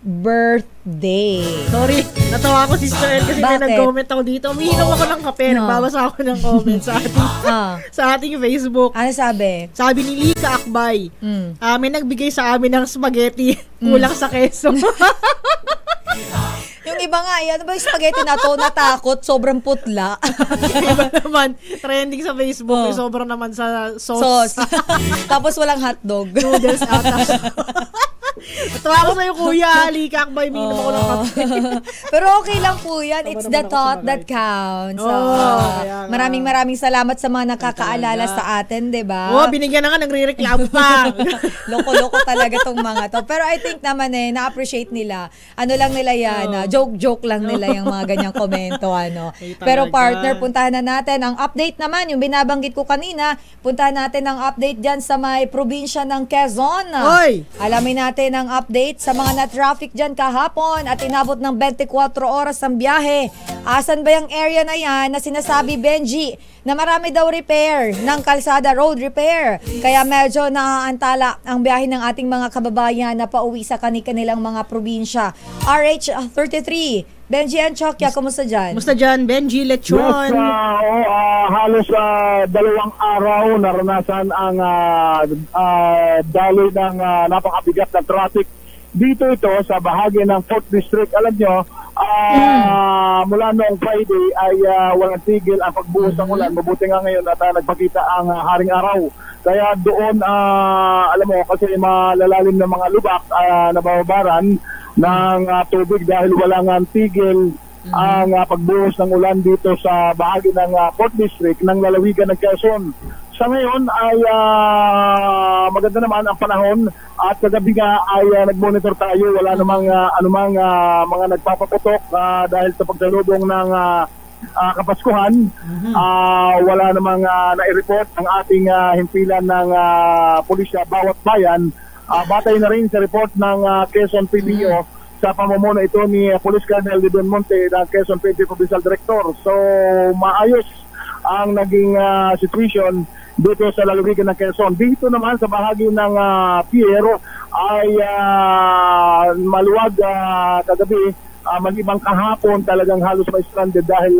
birthday. Sorry, natawa ako si Sister El kasi may nag-comment ako dito. Umiinom ako ng kape, nagbabasa ako ng comment sa ating Facebook. Ano sabi? Sabi ni Lika Akbay, may nagbigay sa amin ng spaghetti, kulang sa keso. Yung iba nga, ano ba yung spaghetti na to? Natakot, sobrang putla. Iba naman, trending sa Facebook, sobrang naman sa sauce. Tapos walang hotdog. Noodles ata. Natawa ako sa'yo, Kuya. Likak ba? Minum ako ng kape. Pero okay lang po yan. It's the thought that counts. Maraming salamat sa mga nakakaalala sa atin, diba? Binigyan na nga, nagre-reklamo pa. Loko-loko talaga tong mga to. Pero I think naman na-appreciate nila. Ano lang nila yan, joke lang nila yung mga ganyang komento. Pero partner, puntahan na natin. Ang update naman, yung binabanggit ko kanina, puntahan natin ang update dyan sa may probinsya ng Quezon. Alamin natin nagbigay ng update sa mga na-traffic dyan kahapon at inabot ng 24 oras ang biyahe. Asan ba yung area na yan na sinasabi, Benji, na marami daw repair ng kalsada, road repair. Kaya medyo naaantala ang biyahe ng ating mga kababayan na pauwi sa kanilang mga probinsya. RH33, Benji and Chokya, kumusta dyan? Kumusta dyan, Benji, Lechon? Yes, halos 2 araw naranasan ang daloy ng napakabigat na traffic dito ito sa bahagi ng 4th District. Alam nyo, mula noong Friday ay walang tigil ang pagbuhos ng ulan. Mabuti nga ngayon at nagpakita ang haring araw. Kaya doon, alam mo, kasi malalalim na mga lubak na bababaran ng tubig dahil walang tigil ang pagbuhos ng ulan dito sa bahagi ng 4th District ng lalawigan ng Quezon. Sa ngayon ay maganda naman ang panahon at kagabi nga ay nag-monitor tayo. Wala namang anumang mga nagpapaputok dahil sa pagsalubong ng Kapaskuhan. Wala namang nai-report ang ating himpilan ng pulisya bawat bayan. Batay na rin sa report ng Quezon PDO sa pamumuno ito ni Police Colonel Lidon Monte ng Quezon PNP Provincial Director. So maayos ang naging situation dito sa lalawigan ng Quezon. Dito naman sa bahagi ng Pier ay maluwag kagabi, malibang kahapon talagang halos ma-stranded dahil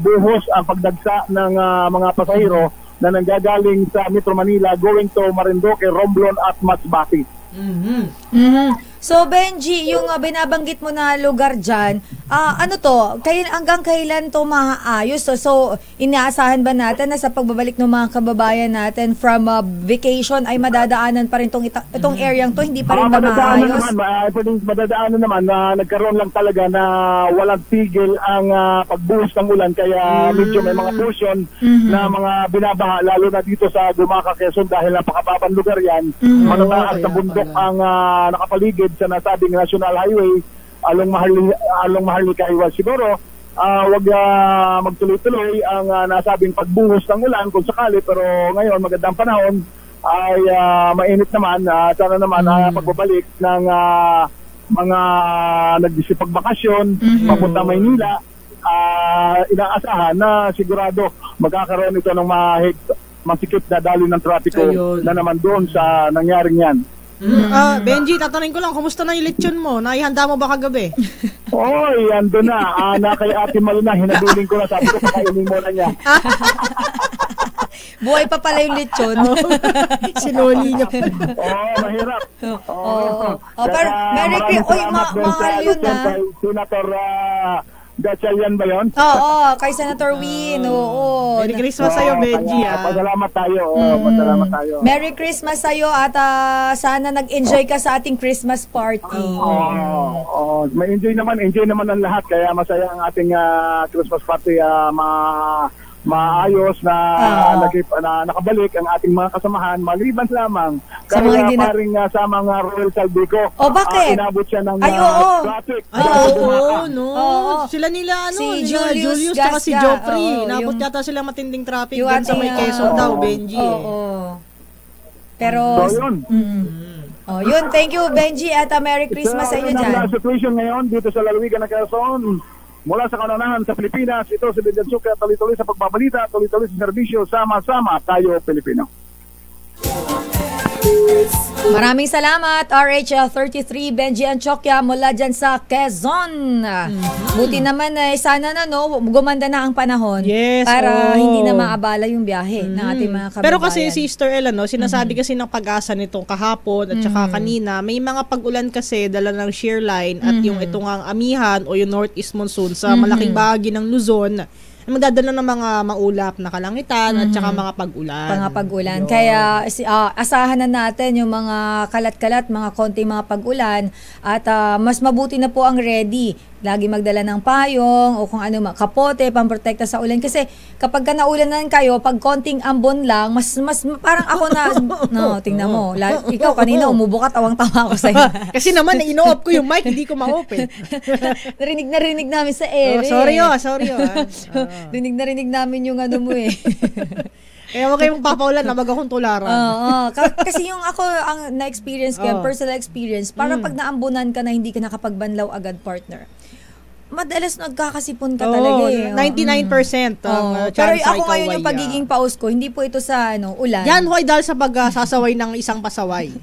buhos ang pagdagsa ng mga pasahero na nanggagaling sa Metro Manila going to Marinduque, Romblon at Masbate. So Benji, yung binabanggit mo na lugar dyan, ano to, hanggang kailan to maayos? So inaasahan ba natin na sa pagbabalik ng mga kababayan natin from vacation ay madadaanan pa rin itong area to, hindi pa rin ba maayos? Madadaanan naman na nagkaroon lang talaga na walang tigil ang pagbuhos ng ulan, kaya medyo may mga portion na mga binabaha, lalo na dito sa Gumaca, Quezon dahil napakababang lugar yan. Manataas sa bundok ang nakapaligid sa nasabing National Highway along Maharlika Highway. Siguro wag magtuloy-tuloy ang nasabing pagbuhos ng ulan kung sakali, pero ngayon magandang panahon ay mainit naman. Sana naman pagbabalik ng mga nagdisipagbakasyon papunta Maynila, inaasahan na sigurado magkakaroon ito ng masikip na daloy ng trapiko na naman doon sa nangyaring yan. Benji, tatanungin ko lang, kumusta na yung lechon mo? Naihanda mo ba kagabi? Oy, ando na. Na kay Ate Malu na, hinaduling ko na, sabi ko, pakainin mo na niya. Buhay pa pala yung lechon. Sinuli niya. Mahirap. Pero Merry Christmas. Mahal yun na. Senator Gatchalian ba yun? Oo, kay Senator Win. Oo. Merry Christmas sa'yo, Benji. Pasalamat tayo. Pasalamat tayo. Merry Christmas sa'yo at sana nag-enjoy ka sa ating Christmas party. May enjoy naman ang lahat, kaya masaya ang ating Christmas party. Maayos na nakabalik ang ating mga kasamahan, maliban lamang kaya paring sa mga Royal Saldico. Bakit? Inabot siya ng traffic. Sila nila si Julius at si Joffrey. Inabot yata sila matinding traffic doon sa may Quezon daw, Benji. Pero yun, thank you Benji at Merry Christmas sa inyo dyan. Ang situation ngayon dito sa lalawigan ng Quezon, mula sa kananahan sa Pilipinas, ito si Benjan Sucre, tuloy-tuloy sa pagbabalita, tuloy-tuloy sa serbisyo, sama-sama tayo Pilipino. Maraming salamat, RH33 Benji Anchokya mula dyan sa Quezon. Buti naman sana gumanda na ang panahon para hindi na maabala yung biyahe ng ating mga kababayan. Pero kasi Sister Ella, sinasabi kasi ng Pag-asa nitong kahapon at saka kanina, may mga pag-ulan kasi dala ng shear line at yung itong ang amihan o yung northeast monsoon sa malaking bahagi ng Luzon, magdadala ng mga maulap na kalangitan at saka mga pag-ulan. Kaya asahan na natin yung mga kalat-kalat, mga konting mga pag-ulan at mas mabuti na po ang ready. Lagi magdala ng payong o kung ano, kapote, pamprotekta sa ulan. Kasi kapag naulanan kayo, pag konting ambon lang, mas parang ako tingnan mo. Ikaw kanina umubo ka, tawang-tawa ako sa'yo. Kasi naman, ino-off ko yung mic, hindi ko ma-open. Narinig namin sa ere. Sorry. Narinig namin yung ano mo eh. Kaya wag kayong papaulan na akong tularan. Kasi yung ako, ang na-experience ko, personal experience, para pag naambunan ka na hindi ka nakapagbanlaw agad, partner, madalas nagkakasipon ka talaga eh. 99% ang pero chance ako ikaw ngayon yung ay, pagiging paus ko, hindi po ito sa ulan. Yan, hoy, dahil sa pagsasaway ng isang pasaway.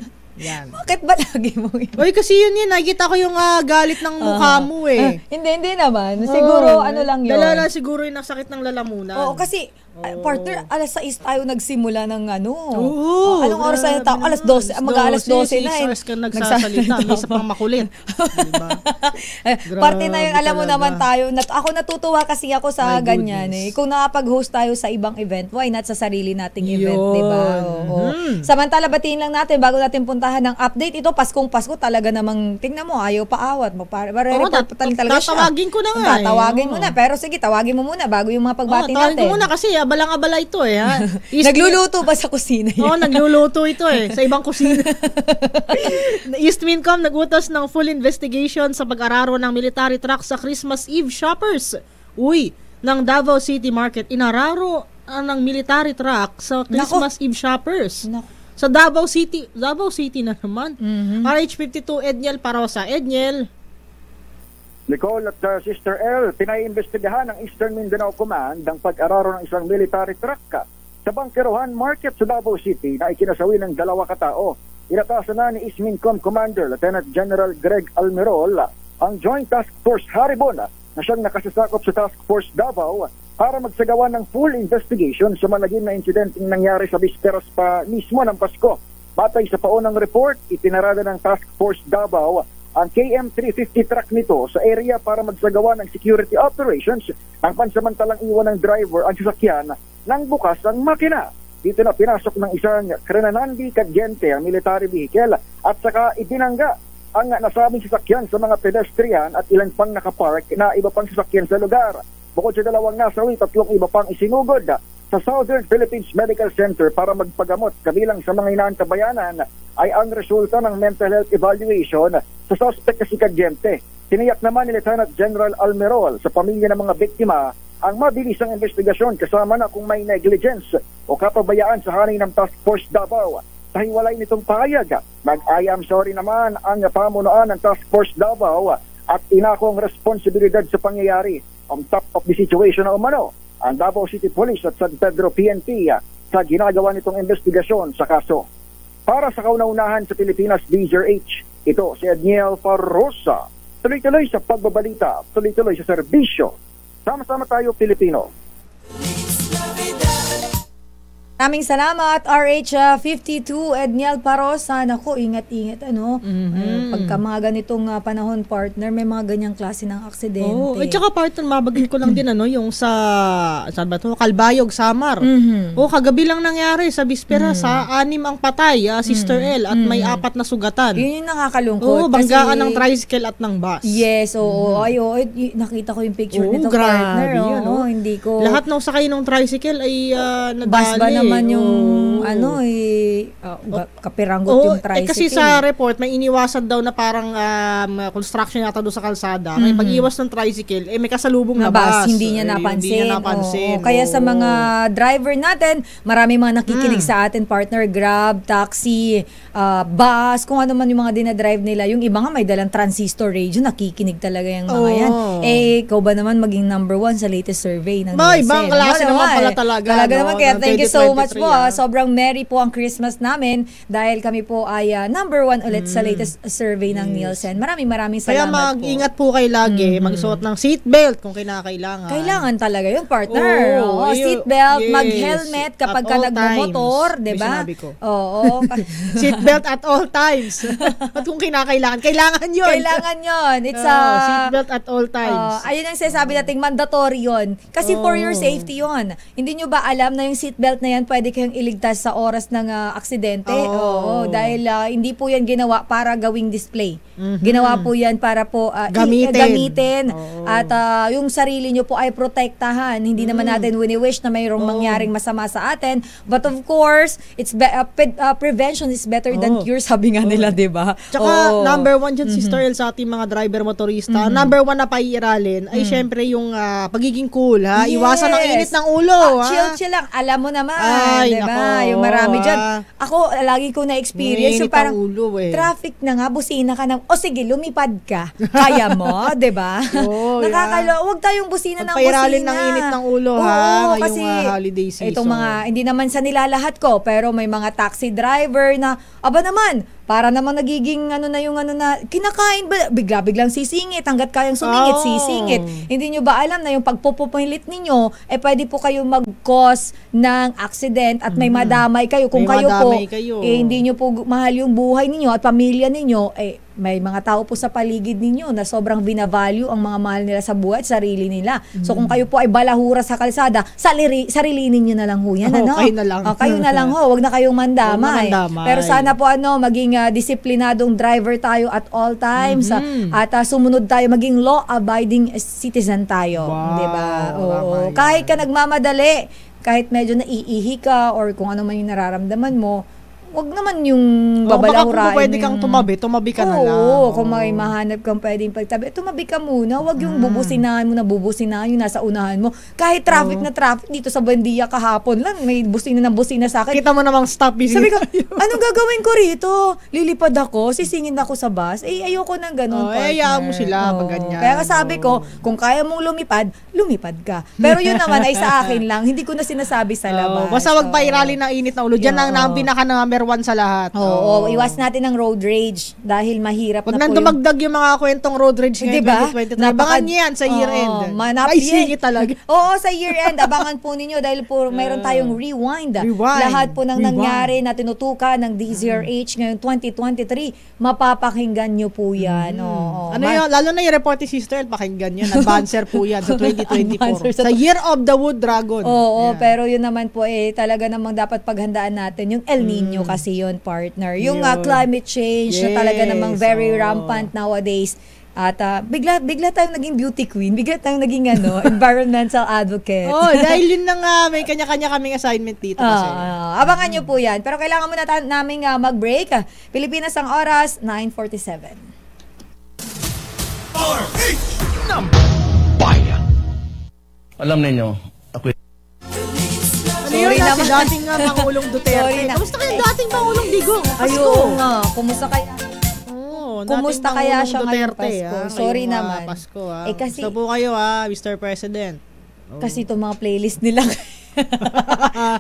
Yan. Bakit ba lagi mo yun? Oy, kasi yun nakita ko yung galit ng mukha mo eh. Hindi naman. Siguro lang yun. Dala siguro yung nasakit ng lalamunan. Oo, kasi partner, alas 6 tayo nagsimula ng Oo, anong oras tayo tao? Alas 12. Mag-alas 12 na eh. 6 hours ka nagsasalita. May isa pang makulit. Diba? Parte na yung alam mo naman tayo. Ako natutuwa kasi ako sa ganyan eh. Kung nakapag-host tayo sa ibang event, why not sa sarili nating event, diba? Samantala, batiin lang natin bago natin puntahan ng update. Ito, Paskong-Pasko talaga namang, tingnan mo, ayaw paawat. Report pa talaga siya. Tatawagin ko na nga. Tatawagin mo na. Pero sige, tawagin mo muna bago yung mga pagbati natin. Tawagin ko muna kasi abalang-abala ito eh. Ha? Nagluluto ba sa kusina yun? Nagluluto ito eh. Sa ibang kusina. East Mincom nagutos ng full investigation sa pag-araro ng military truck sa Christmas Eve shoppers. Ng Davao City Market. Inararo ng military truck sa Christmas Eve shoppers. Sa Davao City na naman. RH52 Edniel Parosa. Edniel. Nicole at Sister L, pinaiimbestigahan ng Eastern Mindanao Command ang pag-araro ng isang military truck sa Bangkerohan Market sa Davao City na ikinasawi ng 2 katao. Inatasan na ni East Mincom Commander Lieutenant General Greg Almerol ang Joint Task Force Haribon na siyang nakasasakop sa Task Force Davao para magsagawa ng full investigation sa malagim na insidenteng nangyari sa bisperas pa mismo ng Pasko. Batay sa paunang report, itinarada ng Task Force Davao ang KM350 truck nito sa area para magsagawa ng security operations ang pansamantalang iwan ng driver ang sasakyan nang bukas ang makina. Dito na pinasok ng isang Krenanandi Kadyente ang military vehicle at saka ibinangga ang nasabing sasakyan sa mga pedestrian at ilang pang nakapark na iba pang sasakyan sa lugar. Bukod sa 2 nasawi, 3 iba pang isinugod sa Southern Philippines Medical Center para magpagamot. Kabilang sa mga inaantabayanan ay ang resulta ng mental health evaluation sa suspect na si Kadyente. Tiniyak naman ni Lieutenant General Almerol sa pamilya ng mga biktima ang mabilisang investigasyon kasama na kung may negligence o kapabayaan sa hanay ng Task Force Davao. Sa hiwalay nitong pahayag, nag-I am sorry naman ang pamunuan ng Task Force Davao at inako ang responsibilidad sa pangyayari. On top of the situation na umano, ang Davao City Police at San Pedro PNP sa ginagawa nitong investigasyon sa kaso. Para sa kauna-unahan sa Pilipinas DZRH, ito si Edniel Parrosa. Tuloy-tuloy sa pagbabalita, tuloy-tuloy sa serbisyo. Sama-sama tayo, Pilipino. Maraming salamat, RH52 Edniel Parosa. Naku, ingat-ingat pagka mga ganitong panahon, partner, may mga ganyang klase ng aksidente. At saka partner, mabagin ko lang din yung sa saan ba to? Kalbayog, Samar. Kagabi lang nangyari sa bispera sa 6 ang patay, Sister L, at may 4 na sugatan. Yun yung nakakalungkot. Banggaan ng tricycle at ng bus. Yes, nakita ko yung picture nito, partner. Hindi ko. Lahat ng sakay ng tricycle ay nadali. Bus ba naman yung kapiranggot yung tricycle. Kasi sa report may iniwasan daw na parang construction yata doon sa kalsada. May pag-iwas ng tricycle, may kasalubong na bus. Hindi niya napansin. Kaya sa mga driver natin, marami mga nakikinig sa atin, partner, Grab, taxi, bus, kung ano man yung mga dinadrive nila. Yung iba nga may dalang transistor radio, nakikinig talaga yung mga yan. Ikaw ba naman maging number 1 sa latest survey ng Nielsen? Ibang klase naman pala talaga. Talaga naman, kaya thank you so much po. Sobrang merry po ang Christmas namin dahil kami po ay number 1 ulit sa latest survey ng Nielsen. Maraming salamat po. Kaya mag-ingat po kayo lagi. Magsuot ng seatbelt kung kinakailangan. Kailangan talaga yun, partner. Seatbelt, mag-helmet kapag ka nagmumotor, diba? Seatbelt at all times. At kung kinakailangan, kailangan yun. Kailangan yun. It's seatbelt at all times. Ayun ang sinasabi natin, mandatory yun. Kasi for your safety yun. Hindi nyo ba alam na yung seatbelt na yan pwede kayong iligtas sa oras ng aksidente? Dahil hindi po yan ginawa para gawing display. Ginawa po yan para po gamitin. At yung sarili nyo po ay protektahan. Hindi naman natin wini-wish na mayroong mangyaring masama sa atin. But of course, it's prevention is better than cure, sabi nga nila, diba? Tsaka number 1 dyan, Sister El, sa ating mga driver motorista, number 1 na paiiralin ay syempre yung pagiging cool, ha? Iwasan ang init ng ulo, ha? Chill lang. Alam mo naman, Ay, diba? nako. Yung marami dyan. Ako, lagi ko na-experience yung Mainit parang ang ulo, eh. traffic na nga, busina ka ng, sige, lumipad ka. Kaya mo, diba? Oo, Huwag tayong busina ng Pagpairalin busina. ng init ng ulo, Oo, ha? Ngayong kasi holiday season. itong mga, hindi naman sa nilalahat ko, pero may mga taxi driver na, aba naman, para naman nagiging kinakain ba, bigla-biglang sisingit, hanggat kayang sumingit, sisingit. Hindi nyo ba alam na yung pagpupupilit ninyo, pwede po kayo mag-cause ng accident at may madamay kayo. Kung May kayo po, madamay kayo. hindi nyo po mahal yung buhay ninyo at pamilya ninyo, may mga tao po sa paligid ninyo na sobrang binavalue ang mga mahal nila sa buhay at sarili nila. So kung kayo po ay balahura sa kalsada, sarilinin nyo na lang ho yan. Kayo na lang. Kayo na lang ho, wag na kayong mandamay. Pero sana po maging disiplinadong driver tayo at all times at sumunod tayo, maging law-abiding citizen tayo. Wow, Diba? tama yan. Kahit ka nagmamadali, kahit medyo naiihi ka or kung ano man yung nararamdaman mo, wag naman yung babalahurain. Baka kung pwede kang tumabi ka na lang. Oo, kung may mahanap kang pwedeng pagtabi, tumabi ka muna. Wag yung bubusinahan mo yung nasa unahan mo. Kahit traffic na traffic dito sa Buendia kahapon lang, may busina sa akin. Kita mo namang stop. Sabi ko, anong gagawin ko rito? Lilipad ako, sisingin ako sa bus. Ayoko nang ganun, partner. Hayaan mo sila pag ganyan. Kaya sabi ko, kung kaya mong lumipad ka. Pero yun naman ay sa akin lang, hindi ko na sinasabi sa labas. Basta wag pairali ng init na ulo. Diyan ang pinaka number 1 sa lahat. Oo, iwas natin ng road rage dahil mahirap Wag na nang po dumagdag yung mga kwentong road rage ngayon, diba? 2023. Abangan niyo yan sa year-end. Ay, sige talaga. Oo, sa year-end, abangan po ninyo dahil po mayroon tayong rewind. Lahat po ng nangyari na tinutukan ng DZRH ngayong 2023, mapapakinggan nyo po yan. Ano yun? Lalo na yung report ni Sister, pakinggan yan. Advancer po yan sa 2024. Sa Year of the Wood Dragon. Oo, pero yun naman po talaga namang dapat paghandaan natin yung El Nino kasi yun, partner. Yung climate change na talaga namang very rampant nowadays. At bigla tayong naging beauty queen, bigla tayong naging environmental advocate. Dahil yun na nga, may kanya-kanya kaming assignment dito kasi. Abangan nyo po yan. Pero kailangan muna namin mag-break. Pilipinas ang oras, 9:47. Bayan. Alam ninyo, ako Sorry naman. Si dating Pangulong Duterte. Kamusta kaya dating Pangulong Digong? Ayun nga. Kumusta kaya? Kumusta kaya siya ngayong Duterte, Pasko? Sorry naman. Pasko, kasi, gusto po kayo, Mr. President. Kasi itong mga playlist nila,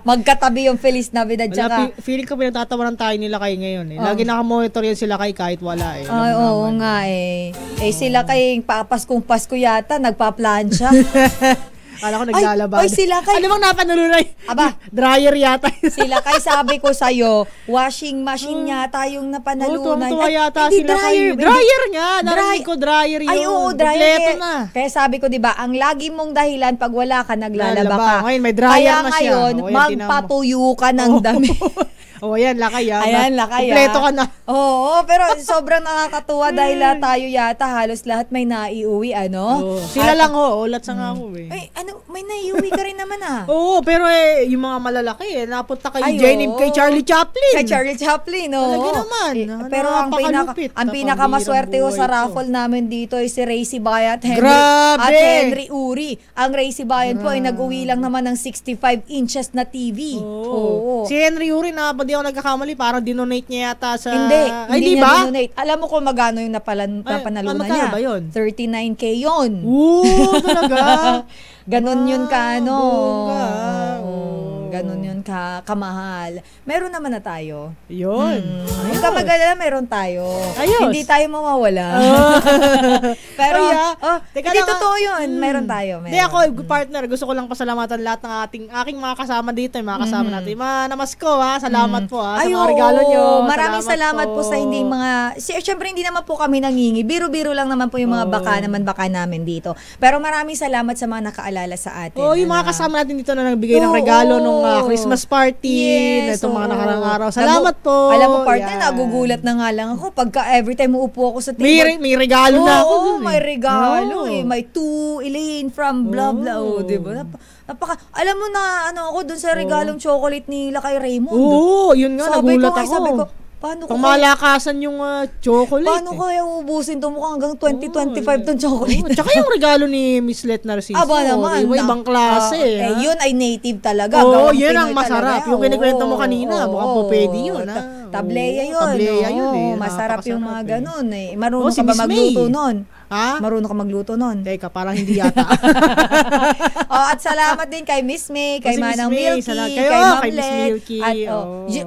magkatabi yung Feliz Navidad. Feeling ko pinagtatawanan tayo nila kayo ngayon. Lagi nakamonitor yan sila kay kahit wala. Oo nga sila kay papaskong Pasko yata, nagpa-plancha. Kala ko naglalaba. Sila kay... Ano bang napanulunay? Aba. Dryer yata. Sila kay sabi ko sa'yo, washing machine yata yung napanalunan. Tuwa yata sila kay... Dryer nga. Narinig ko dryer yun. Ay, oo, dryer. Na. Kaya sabi ko, diba, ang lagi mong dahilan pag wala ka, naglalaba ka. Ngayon, may dryer na siya. Kaya ngayon, magpatuyo ka ng dami. Ayan, lakay. Ayan, lakay. Kompleto ka na. Oo, pero sobrang nakakatuwa dahil tayo yata halos lahat may naiuwi, Sila lang ulat sa nga ako may naiuwi ka rin naman Oo, pero yung mga malalaki napunta kay Charlie Chaplin. Kay Charlie Chaplin, Talaga naman. Pero ang pinakamaswerte sa raffle namin dito ay si Ray Sibayat at Henry Uri. Ang Ray Sibayat po ay nag-uwi lang naman ng 65 inches na TV. Oo. Si Henry Uri di ako nagkakamali, parang dinonate niya yata sa... Hindi niya dinonate. Alam mo kung magano yung napanalunan niya? Ba yun? 39K yun. Talaga? Ganon yun ganon yun kamahal. Meron naman na tayo. Yun. Huwag ka mag-alala, meron tayo. Ayos. Hindi tayo mawawala. Pero, hindi totoo yun. Meron tayo. Hindi ako, partner, gusto ko lang pasalamatan lahat ng aking mga kasama dito, yung mga kasama natin. Namasko, salamat po, sa mga regalo nyo. Maraming salamat po sa hindi mga, syempre hindi naman po kami nangingi. Biro-biro lang naman po yung mga baka namin dito. Pero maraming salamat sa mga nakaalala sa atin. Yung mga kasama natin dito na nagbigay ng regalo nung Christmas party, itong mga nakarang araw. Salamat po. Alam mo, partner, nagugulat na nga lang ako pagka every time uupo ako sa table. May regalo na ako. Oo, may regalo. May to Elaine from blah blah. Diba? Alam mo na ako dun sa regalong chocolate nila kay Raymond. Yun nga, nagulat ako. Sabi ko, Paano ko Pangmalakasan yung chocolate. Paano kaya uubusin to? Mukhang hanggang 2025 tong chocolate. Tsaka yung regalo ni Miss Let Narciso. Aba naman. Ibang klase. Yun ay native talaga. Yun ang masarap. Yung kinikwento mo kanina. Mukhang po pwede yun. Tableya yun. Tableya yun eh. Masarap yung mga ganun eh. Marunong ka ba magluto nun? Ha? Marunong ka magluto nun? Teka, parang hindi yata. At salamat din kay Miss May, kay Manang Milky, kay Ma'am Let, at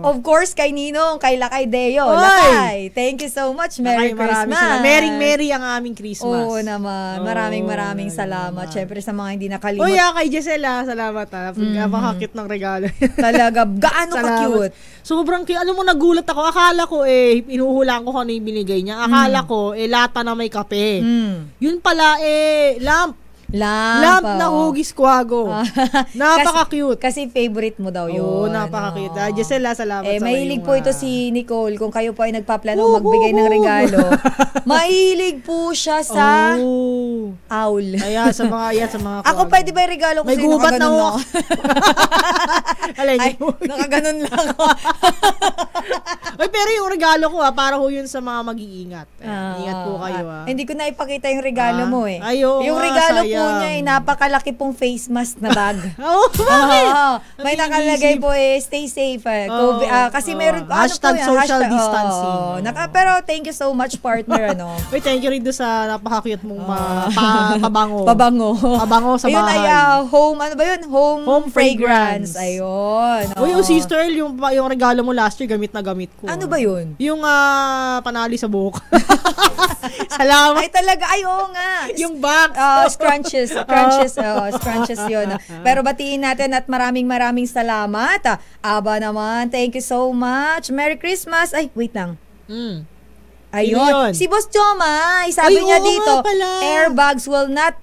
of course kay Ninong, kay Lakay Deo. Lakay, thank you so much. Merry Christmas. Merry ang aming Christmas. Oo naman. Maraming salamat. Syempre sa mga hindi nakalimot. Kay Gisela, salamat ha. Napakakit ng regalo. Talaga, gaano ka-cute. Sobrang cute. Alam mo, nagulat ako. Akala ko inuhulaan ko kung ano yung binigay niya. Akala ko, lata na may kape. Yun pala, lamp na hugis kwago. Napaka-cute. Kasi favorite mo daw yun. Oo, napaka-cute. Gisela, salamat sa mahilig po ito si Nicole. Kung kayo po ay nagpaplano magbigay ng regalo, mahilig po siya sa owl. Sa mga ako pwede ba yung regalo ko may sa'yo? gubat na ako. Nakaganon lang ako. Pero yung regalo ko para ho yun sa mga mag-iingat. Ingat po kayo. Hindi ko na ipakita yung regalo mo eh. Yung regalo po niya ay napakalaki pong face mask na bag. May nakalagay po stay safe. Kasi meron hashtag social distancing. Pero thank you so much, partner. Thank you rin doon sa napaka-cute mong pabango. Pabango sa bahay. Ayun ay home, ano ba yun? Home fragrance. Ayun. Yung sister, yung regalo mo last year, gamit na gamit ko. Ano ba yun? Yung panali sa buhok. Salamat. Ay talaga, oo nga. Yung back. Scrunches yun. Pero batiin natin at maraming salamat. Aba naman, thank you so much. Merry Christmas. Ay, wait lang. Ayun. Si Boss Jomay, sabi niya dito, airbags will not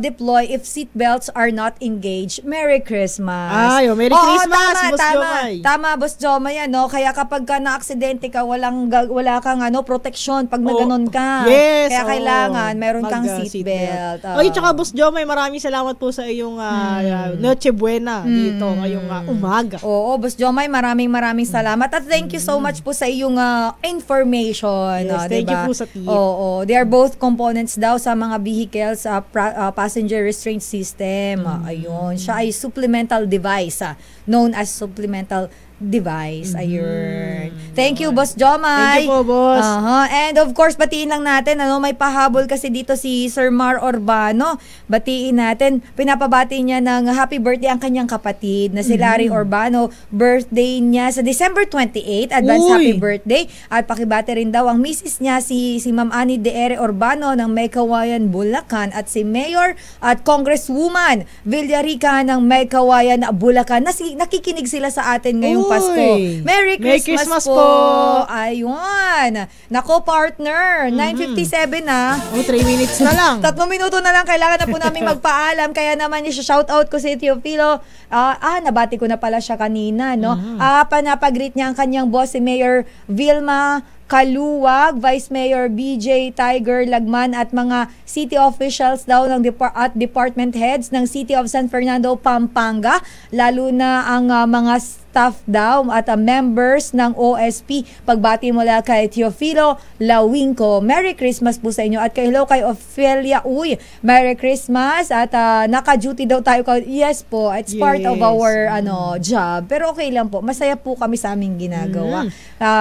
deploy if seatbelts are not engaged. Merry Christmas. Merry Christmas, Boss Jomay. Tama, Boss Jomay, kaya kapag ka na-aksidente ka, wala kang protection pag naganon ka. Yes. Kaya kailangan, meron kang seatbelt. Tsaka Boss Jomay, maraming salamat po sa iyong Noche Buena dito ngayong umaga. Oo, Boss Jomay, maraming salamat. At thank you so much po sa iyong information. Thank you po sa tip. They are both components daw sa mga vehicles passenger restraint system. Ayun. Siya ay supplemental device known as supplemental device. Ayun. Thank you, Boss Jomay. Thank you po, Boss. And of course, batiin lang natin, may pahabol kasi dito si Sir Mar Urbano. Batiin natin, pinapabati niya ng happy birthday ang kanyang kapatid na si Larry Urbano. Birthday niya sa December 28. Advance happy birthday. At pakibati rin daw ang misis niya, si Ma'am Annie De Ere Urbano ng Maykawayan, Bulacan, at si Mayor at Congresswoman Villarica ng Maykawayan, Bulacan. Nakikinig sila sa atin ngayong Pasko. Merry Christmas po. Ayun. Nako, partner. 9:57 na. 3 minutes na lang. 3 minuto na lang. Kailangan na po namin magpaalam. Kaya naman shoutout ko si Teofilo. Nabati ko na pala siya kanina, no? Panapag-greet niya ang kanyang boss, si Mayor Vilma Kaluwag, Vice Mayor BJ Tiger Lagman at mga city officials daw ng department heads ng City of San Fernando, Pampanga, lalo na ang mga staff daw at members ng OSP. Pagbati mula kay Teofilo Lawingco. Merry Christmas po sa inyo. At hello kay Ophelia Uy. Merry Christmas. At naka-duty daw tayo. Yes po. It's part of our job. Pero okay lang po. Masaya po kami sa aming ginagawa.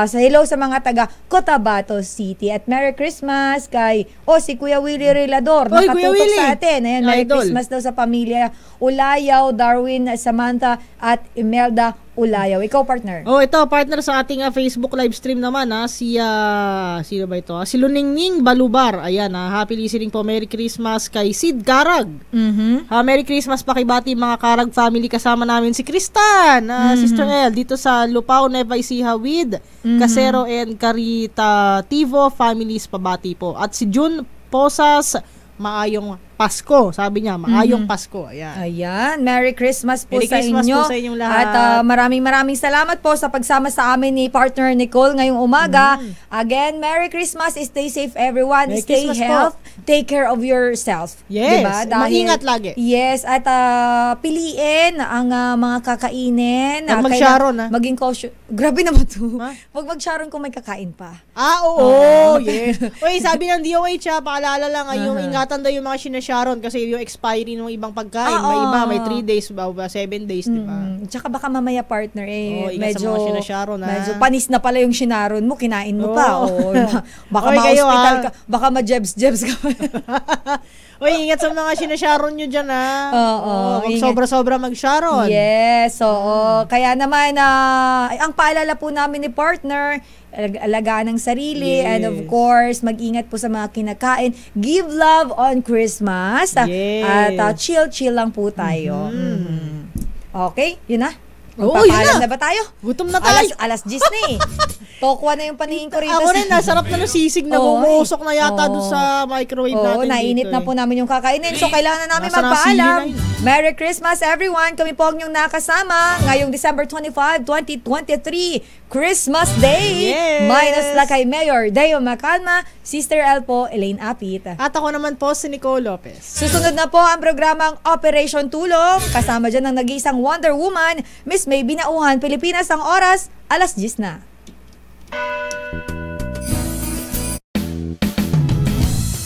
Hello sa mga taga Cotabato City. At Merry Christmas kay si Kuya Willie Relador. Nakatutok sa atin. Ayan, Merry Christmas daw sa pamilya Ulayaw, Darwin, Samantha at Imelda Ulayaw. Ikaw, partner. Ito, partner sa ating Facebook live stream naman, sino ba ito? Si Luningning Balubar. Ayan, happy listening po. Merry Christmas kay Sid Karag. Merry Christmas pakibati mga Karag family. Kasama namin si Kristan, Sister El, dito sa Lupao, Nueva Ecija with Casero and Caritativo families, pabati po. At si June Posas, maayong Pasko, sabi niya, maayong Pasko. Ayan. Ayan, Merry Christmas po Merry sa Christmas inyo. po sa inyong lahat. At maraming salamat po sa pagsama sa amin ni partner Nicole ngayong umaga. Again, Merry Christmas, stay safe everyone, Merry stay Christmas health, take care of yourself. Yes, diba? maingat lagi. Yes, at piliin ang mga kakainin. Huwag mag-sharon, ha? Maging cautious. Grabe naman to. Huwag mag-sharon kung may kakain pa. Oo, yes. Uy, sabi ng DOH, paalala lang, yung ingatan daw yung mga sinasharon kasi yung expiry ng ibang pagkain, may iba, may 3 days, 7 days, di ba? Tsaka baka mamaya partner, ingat sa mga sinasharon, medyo panis na pala yung sinaron mo, kinain mo pa. Baka Oy, kayo, ma-hospital ka, baka ma-jebs ka. Uy, ingat sa mga sinasharon nyo dyan, ha? Oo, sobra-sobra mag-sharon. Yes, oo. Kaya naman, ang paalala po namin ni partner, alagaan ng sarili, and of course, mag-ingat po sa mga kinakain. Give love on Christmas. At chill lang po tayo. Okay, yun na. Magpapaalam na ba tayo? Gutom na tayo. Alas 10 na eh. Tokwa na yung paningin ko rito. Ako rin, nasarap na ng sisig na bumusok na yata doon sa microwave natin. Oo, nainit na po namin yung kakainin. So, kailangan na namin magpaalam. Merry Christmas, everyone. Kami po ang inyong nakasama ngayong December 25, 2023. Christmas Day. Yes. Minus la kay Mayor Deo Macalma, Sister El po, Elaine Apit. At ako naman po si Nicole Lopez. Susunod na po ang programang Operation Tulong. Kasama dyan ang nag-iisang Wonder Woman, Miss May Binauhan, Pilipinas. Ang oras, alas 10 na.